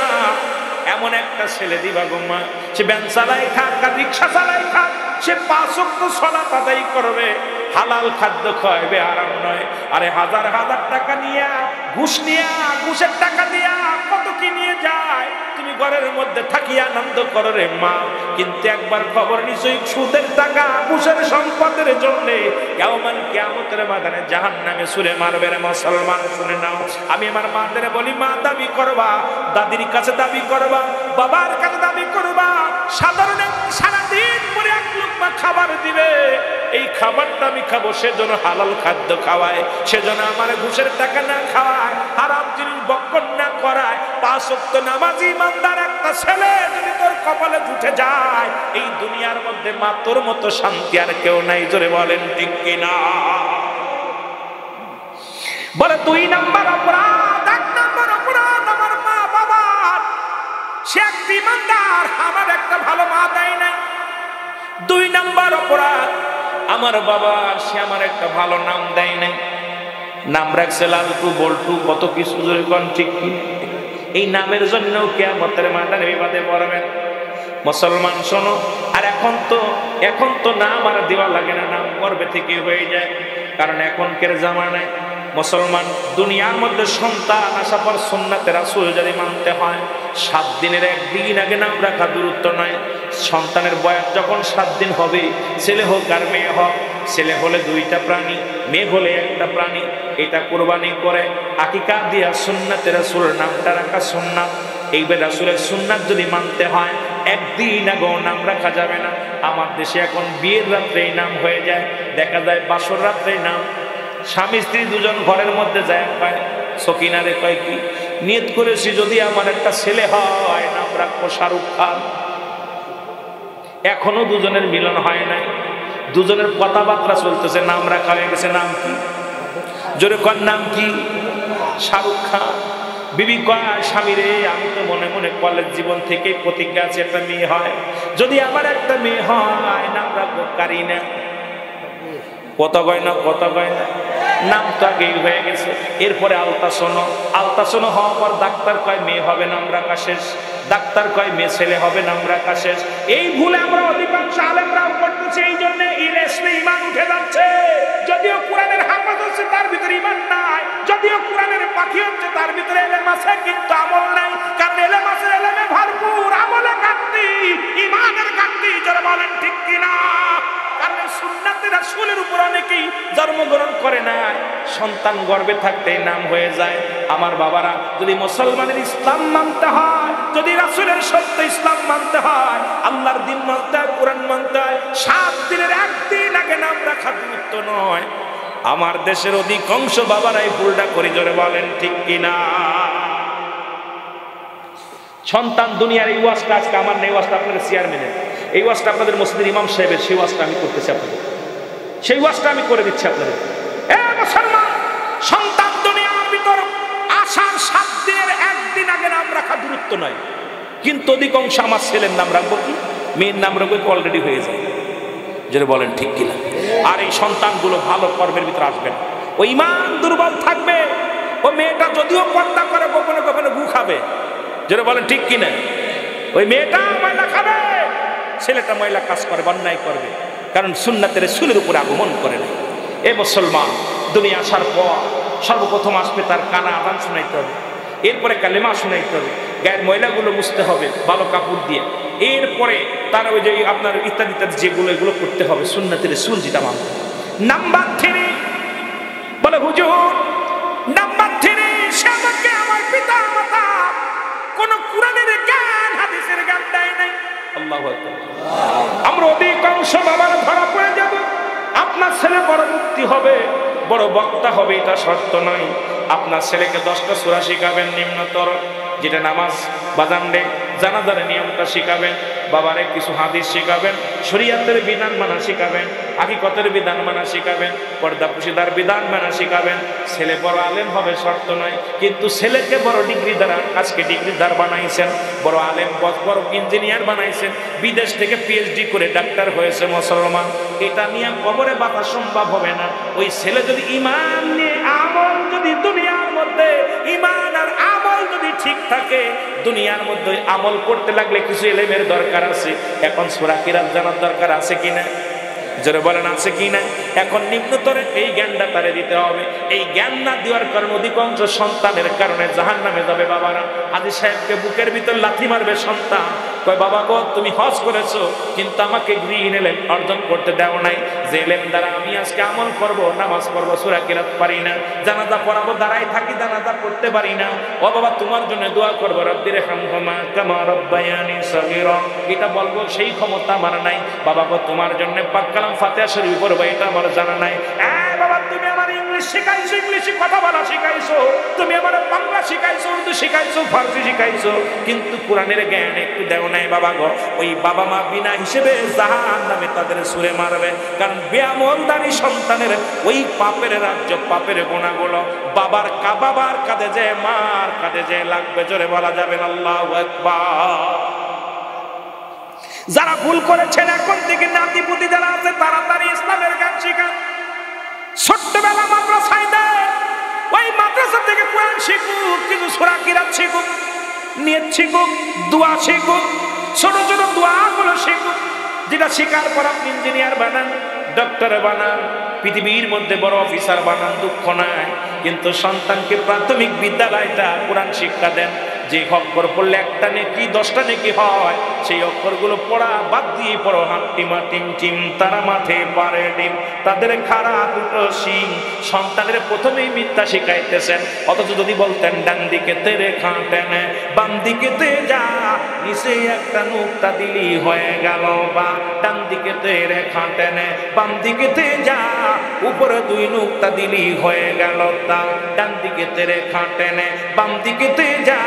এমন একটা ছেলে দিবা গো মা, সে ভ্যান চালাই খাক আর রিক্সা চালাই খাক, সে 5 ওয়াক্ত সালাত আদায় করবে, হালাল খাদ্য খাওয়াবে, আরাম নয়। আরে হাজার হাজার টাকা নিয়ে, ঘুষ নিয়ে, ঘুষের টাকা দিয়া কত কি নিয়ে যায়, তুমি ঘরের মধ্যে থাকি আনন্দ করো রে মা। কিন্তু একবার খবর নিশ্চয়ই সুদের টাকা, ঘুষের সম্পদের জন্য ইয়াউমাল কিয়ামতের ময়দানে জাহান্নামে ছুঁড়ে মারবে রে মুসলমান। শুনে নাও, আমি আমার মাদের বলি, মা দাবি করবা, দাদির কাছে দাবি করবা, বাবার কাছে দাবি করবা, সাধারণ সারাদিন পরে 1 লুকমা খাবার দিবে, এই খাবারটা আমি খাবো, সেজন্য হালাল খাদ্য খাওয়ায়, সেজন্য আমার ঘুষের টাকা না খাওয়ায়, হারাম জিনিস বক্ষণ না করায়। 5 ওয়াক্ত নামাজি ইমানদার একটা ছেলে যদি তোর কপালে জুটে যায়, এই দুনিয়ার মধ্যে মা তোর মতো শান্তি আর কেউ নাই। জোরে বলেন ঠিক কিনা? বলে 2 নম্বর অপরাধ, 1 নম্বর অপরাধ আমার মা বাবার, সে একটা ইমানদার, আমার একটা ভালো মা দেয় নাই। 2 নম্বর অপরাধ, আমার বাবা, সে আমার একটা ভালো নাম দেয় নাই, নাম রাখছে লালটু বল্টু, কত কিছু। জোরে কোন ঠিক কি? এই নামের জন্য কিয়ামতের ময়দানে বিবাদে পড়বেন মুসলমান। শোনো, আর এখন তো নাম আর দেওয়া লাগে না, নাম গর্বে থেকে হয়ে যায়। কারণ এখনকার জামানায় মুসলমান দুনিয়ার মধ্যে সন্তান আসা পর সুন্নাতে রাসূল যদি মানতে হয়, 7 দিনের 1 দিন আগে নাম রাখা দূরত্ব নয়। সন্তানের বয়স যখন 7 দিন হবে, ছেলে হোক আর মেয়ে হোক, ছেলে হলে 2টা প্রাণী, মেয়ে হলে 1টা প্রাণী, এটা কুরবানি করে আকিকা দিয়া সুন্নাতে রাসূল নামটা রাখা সুন্নাত। এইবার রাসূলের সুন্নাত যদি মানতে হয়, 1 দিন আগেও নাম রাখা যাবে না। আমার দেশে এখন বিয়ের রাত্রেই নাম হয়ে যায়, দেখা যায় বাসর রাত্রেই নাম। স্বামী স্ত্রী দুজন ঘরের মধ্যে যায়, পায় সকিনারে কয় কি নিয়ত করেছি, যদি আমার একটা ছেলে হয় নাম রাখবো শাহরুখ খান। এখনো দুজনের মিলন হয় নাই, দুজনের কথাবার্তা চলতেছে, নাম রাখা হয়ে গেছে। নাম কি? জোরে কর, নাম কি? শাহরুখ খান। বিবি কয়, স্বামী রে, আমি তো মনে মনে কলেজ জীবন থেকে প্রতিজ্ঞা আছে একটা মেয়ে হয়, যদি আমার একটা মেয়ে হয় নাম রাখবো কারিনা। কত গয়না, কত গয়না, নাম তো আগেই হয়ে গেছে। এরপরে আলতাসনো হওয়ার পর ডাক্তার কয় মেয়ে হবে, নাম রাখা শেষ। ডাক্তার কয় মেয়ে ছেলে হবে, নাম রাখা শেষ। এই ভুলে আমরা অধিকাংশ আলেমরাও করতেছি, এই জন্য ঈমান উঠে যাচ্ছে। যদিও কোরআনের হাফেজ হচ্ছে, তার ভিতরে ঈমান নাই, যদিও কোরআনের পাখি হচ্ছে, তার ভিতরে ইলম আছে কিন্তু আমল নাই। কারণ ইলম আছে, ইলমে ভরপুর, আমলে ঘাটতি, ঈমানের ঘাটতি। যারা বলেন ঠিক কিনা? কারণ সুন্নাতে রাসূলের উপর অনেকেই জন্ম সন্তান গর্ভে থাকতেই নাম হয়ে যায়। আমার বাবারা, যদি মুসলমানের ইসলাম মানতে হয়, যদি রাসূলের সত্য ইসলাম মানতে হয়, আল্লাহর দিন মানতে হয়, কোরআন মানতে হয়, 7 দিনের একদিন আগে নাম রাখা গুরুত্ব নয়। আমার দেশের অধিকাংশ বাবারাই ভুলটা করে, জোরে বলেন ঠিক কিনা? সন্তান দুনিয়ার এই ওয়াজটা আজকে আমার নেই, ওয়াজটা আপনাদের চেয়ারম্যানের, এই ওয়াজটা আপনাদের মসজিদের ইমাম সাহেবের, সেই ওয়াজটা আমি করতেছি আপনাদের, সেই ওয়াজটা আমি করে দিচ্ছি আপনাদের। মুসলমান, সন্তান দুনিয়ার ভিতর আসার 7 দিনের একদিন আগে নাম রাখা গুরুত্ব নয়, কিন্তু অধিকাংশ আমার ছেলের নাম রাখবো কি মেয়ের নাম রাখবো কি অলরেডি হয়ে যায়, যেটা বলেন ঠিক কিনা? আর এই সন্তানগুলো ভালো কর্মের ভিতরে আসবে না, ওই ইমান দুর্বল থাকবে। ও মেয়েটা যদিও পর্দা করে গোপনে গোপনে গু খাবে, যেটা বলেন ঠিক কিনা? ওই মেয়েটা ময়লা খাবে, ছেলেটা ময়লা কাজ করবে, অন্যায় করবে, কারণ সুন্নাতের রাসূলের উপরে আগমন করে না। এ মুসলমান, দুনিয়া আসার পর সর্বপ্রথম আসবে তার কানা আযান শোনাইতে হবে, এরপরে কালেমা শোনাইতে হবে, গায়ের ময়লাগুলো মুছতে হবে ভালো কাপড় দিয়ে, এরপরে তার ওই যে আপনার ইত্যাদি ইত্যাদি যেগুলো এগুলো করতে হবে, সুন্নাতের রাসূল যেটা মানতে হবে। নাম্বার 3 বলে হুজুর, নাম্বার 3 সে আমাকে আমার পিতা মাতা কোন কোরআনের জ্ঞান হাদিসের জ্ঞান দেয় নাই। আল্লাহু আকবার। আমরা অধিকাংশ বাবার ধরা পড়ে যাব। আপনার ছেলে বড় মুক্তি হবে, বড় বক্তা হবে, এটা শর্ত নয়। আপনার ছেলেকে 10টা সূরা শিখাবেন নিম্নতর, যেটা নামাজ বাজানডে জানাজার নিয়মটা শিখাবেন, বাবারে কিছু হাদিস শিখাবেন, শরীয়তের বিধান মানা শিখাবেন, হাকিকতের বিধান মানা শিখাবেন, পর্দা পুশিদার বিধান মানা শিখাবেন। ছেলে বড় আলেম হবে শর্ত নয়, কিন্তু ছেলেকে বড় ডিগ্রিদার, আজকে ডিগ্রিদার বানাইছেন, বড় আলেম বড় ইঞ্জিনিয়ার বানাইছেন, বিদেশ থেকে পিএইচডি করে ডাক্তার হয়েছে মুসলমান, এটা নিয়ে কবরে বাঁচা সম্ভব হবে না। ওই ছেলে যদি ঈমান নিয়ে আমল, যদি দুনিয়ার মধ্যে ঈমান আর আমল যদি ঠিক থাকে, দুনিয়ার মধ্যে আমল করতে লাগলে কিছু ইলমের দরকার আছে। এখন সূরা কিরাত জানার দরকার আছে কিনা, জোরে বলেন আছে কিনা? এখন নিম্নতরে এই জ্ঞানটা তারে দিতে হবে। এই জ্ঞান না দেওয়ার কারণে অধিকাংশ সন্তানের কারণে জাহান্নামে যাবে। বাবারা, হাজী সাহেবকে বুকের ভিতর লাথি মারবে সন্তান, কয় বাবা গো তুমি হজ করেছো কিন্তু আমাকে গ্রীন এলেম অর্জন করতে দেও নাই, যে এলেম দ্বারা আমি আজকে আমল করব, নামাজ পড়বো, সূরা কিরাত পারি না, জানাজা পড়াবো, দাঁড়াই থাকি জানাজা পড়তে পারি না। ও বাবা তোমার জন্য দোয়া করবো, রব্বির হামহুমা কামা রাব্বায়ানি সগীরা, এটা বলবো সেই ক্ষমতা আমার নাই। বাবা গো তোমার জন্য পাক কালাম ফাতিহা শরীফ পড়বো, এটা আমার জানা নাই। বাবা তুমি আমার ইংলিশ শিখাইছো, ইংলিশে কথা বলা শিখাইছো, তুমি আমার বাংলা শিখাইছো, উর্দু শিখাইছো, ফারসি শিখাইছো, কিন্তু কোরআনের জ্ঞান একটু দেও নাই। বাবা গো ওই বাবা মা বিনা হিসেবে জাহান্নামে তাদের ছুঁড়ে মারবে, কারণ বেআমলদারি সন্তানের ওই পাপের রাজ্য, পাপের গুনাহগুলো বাবার কাঁধে যে মার কাঁধে যে লাগবে, জোরে বলা যাবে না আল্লাহু আকবার। যারা ভুল করেছেন এখন থেকে নাতিপুতি যারা আছে তাড়াতাড়ি ইসলামের জ্ঞান শিখান, ছোট্টবেলা মাদ্রাসায় দেয়, ওই মাদ্রাসা থেকে কোরআন শিখুক, কিছু সূরা কিরাত শিখুক, নিয়ত শিখুক, দোয়া শিখুক, ছোট ছোট দোয়াগুলো শিখুক, যেটা শিখার পর আপনি ইঞ্জিনিয়ার বানান, ডক্টর বানান, পৃথিবীর মধ্যে বড় অফিসার বানান, দুঃখ নাই। কিন্তু সন্তানকে প্রাথমিক বিদ্যালয়টা কোরআন শিক্ষা দেন, যে অক্ষর পড়লে একটা নেকি 10টা নেকি হয়, সেই অক্ষরগুলো পড়া বাদ দিয়ে পড়ো। হাট্টিমা টিম টিম তারা মাঠে পারে ডিম, তাদের খাড়া দুটো শিং। সন্তানের প্রথমেই মিথ্যা শিখাইতেছেন, অথচ যদি বলতেন ডান দিকে তেরে খাটেনে বাম দিকে তে যা, নিচে একটা নুক্তা দিলি হয়ে গেল বা, ডান দিকে তেরে খাটেনে বাম দিকে তে যা, উপরে 2 নুক্তা দিলি হয়ে গেল তা, ডান দিকে তেরে খাটেনে বাম দিকে তে যা,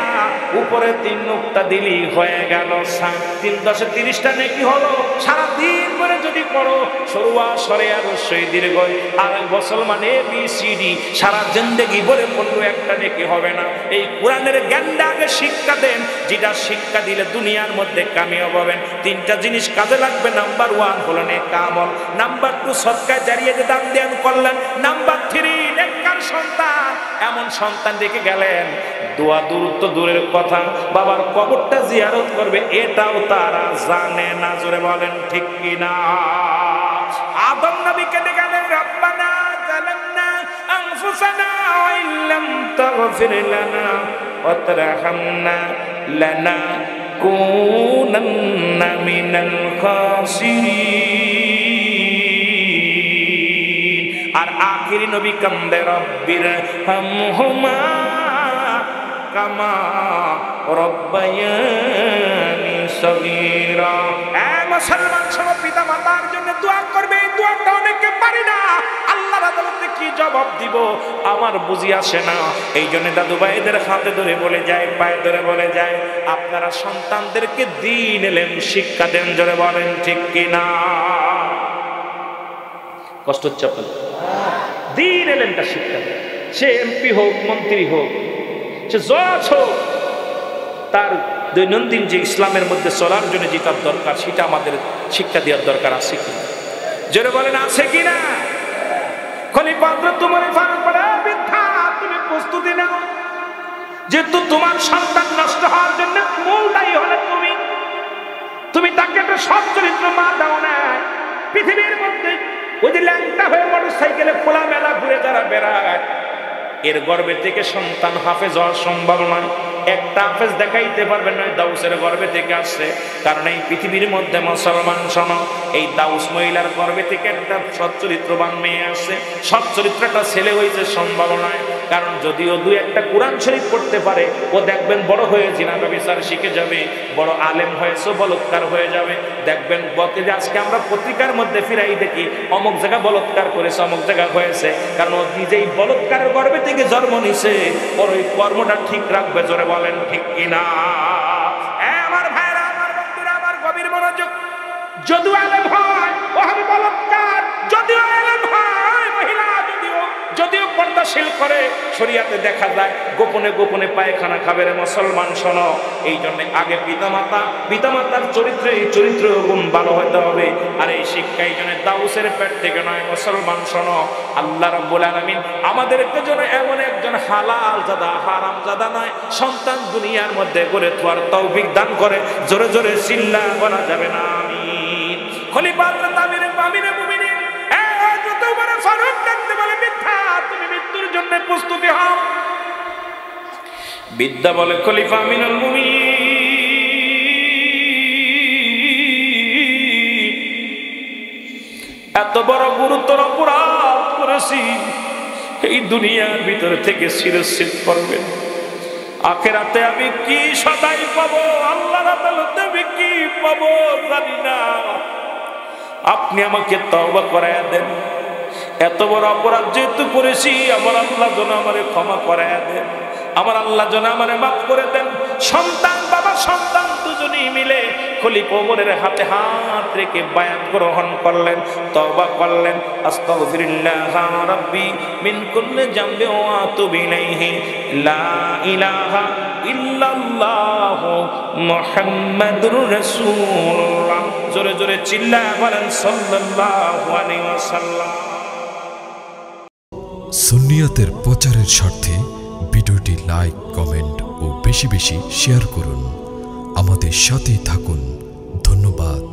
উপরে 3 নুক্তা দিলি হয়ে গেল সা। 3 10 30টা নেকি হলো। সারাদিন করে যদি পড়ো সরুয়া সরে আর রস্যই দীর্ঘ আর মুসলমান ABCD সারা জিন্দেগি বলে পড়লো, একটা নেকি হবে না। এই কোরআনের জ্ঞানটা আগে শিক্ষা দেন, যেটা শিক্ষা দিলে দুনিয়ার মধ্যে কামিয়াব হবেন। 3টা জিনিস কাজে লাগবে। নাম্বার 1 হলো নেক আমল, নাম্বার 2 সদকা জারিয়া যে দান দেন করলেন, নাম্বার 3 নেককার সন্তান। এমন সন্তান রেখে গেলেন, দোয়া দূর তো দূরের কথা, বাবার কবরটা জিয়ারত করবে এটাও তারা জানে না, জোরে বলেন ঠিক কিনা? আদম নবীকে দেখালেন, রব্বানা জালামনা আনফুসানা ওয়া ইল্লাম তাগফির লানা ওয়া তারহামনা লানাকুনান্না মিনাল খাসিরিন। আর আখিরি নবী কান্দে রব্বির হামহুমা কামা রব্বায়ানি সগীরা। মুসলমান সব পিতা মাতার জন্য দোয়া করবে, এই দোয়াটা অনেকে পারি না, আল্লাহর আদালতে কি জবাব দিব আমার বুঝি আসে না। এই জন্য দাদু ভাইদের হাতে ধরে বলে যায়, পায়ে ধরে বলে যায়, আপনারা সন্তানদেরকে দ্বীন ইলম শিক্ষা দেন, জোরে বলেন ঠিক কিনা। কষ্ট হচ্ছে আপনাদের? দ্বীন ইলমটা শিক্ষা দেন। সে এমপি হোক, মন্ত্রী হোক, সে জজ হোক, তার দৈনন্দিন যে ইসলামের মধ্যে চলার জন্য যেটা দরকার সেটা আমাদের শিক্ষা দেওয়ার দরকার আছে কিনা, জোরে বলেন আছে কিনা। খলিফা হযরত ওমর ফারুক বলে, বৃদ্ধা তুমি প্রস্তুতি নাও, যেহেতু তোমার সন্তান নষ্ট হওয়ার জন্য মূল দায়ী হলে তুমি তাকে একটা সৎ চরিত্র মা দাও না। পৃথিবীর মধ্যে ওই যে ল্যাংটা হয়ে মোটরসাইকেলে খোলা মেলা ঘুরে যারা বেড়ায়, এর গর্ভে থেকে সন্তান হাফেজ হওয়া সম্ভব নয়। একটা হাফেজ দেখাইতে পারবেন না দাউসের গর্ভে থেকে আসছে। কারণ এই পৃথিবীর মধ্যে মুসলমান শোনো, এই দাউস মহিলার গর্ভে থেকে একটা সচ্চরিত্রবান মেয়ে আসছে। সচ্চরিত্রটা ছেলে হয়েছে সম্ভব নয়। কারণ যদিও দুই একটা কোরআন শরীফ পড়তে পারে, ও দেখবেন বড় হয়ে জিনা ব্যভিচার শিখে যাবে, বড় আলেম হয়েছে বলৎকার হয়ে যাবে। দেখবেন বলতে যে আজকে আমরা পত্রিকার মধ্যে ফিরাই দেখি অমুক জায়গা বলৎকার করেছে, অমুক জায়গা হয়েছে। কারণ ও নিজেই বলৎকারের গর্ভে থেকে জন্ম নিছে, ওর ওই কর্মটা ঠিক রাখবে, জোরে বলেন ঠিক কিনা। আমার ভাইরা, আমার বন্ধুরা, আমার গভীর মনোযোগ। যদিও আলেম হয় ও হবে বলৎকার, যদিও আলেম হয় মহিলা, যদিও পর্দাশীল করে, শরীয়তে দেখা যায় গোপনে গোপনে পায়খানা খাবে রে মুসলমান শোনো। এই জন্য আগে পিতামাতার চরিত্রে, এই চরিত্র গুণ ভালো হতে হবে। আর এই শিক্ষা এই জন্য দাউসের পেট থেকে নয় মুসলমান শোনো। আল্লাহ রাব্বুল আলামিন আমাদেরকে যেন এমন একজন হালাল জাদা, হারাম জাদা নয় সন্তান দুনিয়ার মধ্যে গড়ে তোলার তৌফিক দান করে। জোরে জোরে চিল্লা বলা যাবে না আমিন। খলিফা হযরত আমিরে মুমিনিন হযরত ওমর ফারুক ডাকতে বলে, বৃদ্ধা তুমি মৃত্যুর জন্য প্রস্তুতি হও। বিদ্যা বলে, খলিফা আমিনুল মুমিনিন এত বড় গুরুতর অপরাধ করেছি, এই দুনিয়ার ভিতর থেকে শিরশ্ছেদ করবেন। আখিরাতে আমি কি সদাই পাবো, আল্লাহর আদালতে আমি কি পাবো জানি না। আপনি আমাকে তওবা করায়া দেন। এত বড় অপরাধ যেহেতু করেছি, আমার আল্লাহ যেন আমারে ক্ষমা করায়া দেন, আমার আল্লাহ যেন আমারে মাফ করে দেন। সন্তান, বাবা সন্তান দুজনেই মিলে খলিফা ওমরের হাতে হাত রেখে বায়াত গ্রহণ করলেন, তওবা করলেন। আস্তাগফিরুল্লাহ রাব্বি মিন কুল্লি যামবি ওয়া আতুবু ইলাইহি, লা ইলাহা ইল্লাল্লাহ মুহাম্মাদুর রাসূলুল্লাহ। জোরে জোরে চিল্লায়া বলেন সাল্লাল্লাহু আলাইহি ওয়াসাল্লাম। সুন্নিয়তের প্রচারের স্বার্থে ভিডিওটি লাইক, কমেন্ট ও বেশি বেশি শেয়ার করুন। আমাদের সাথেই থাকুন। ধন্যবাদ।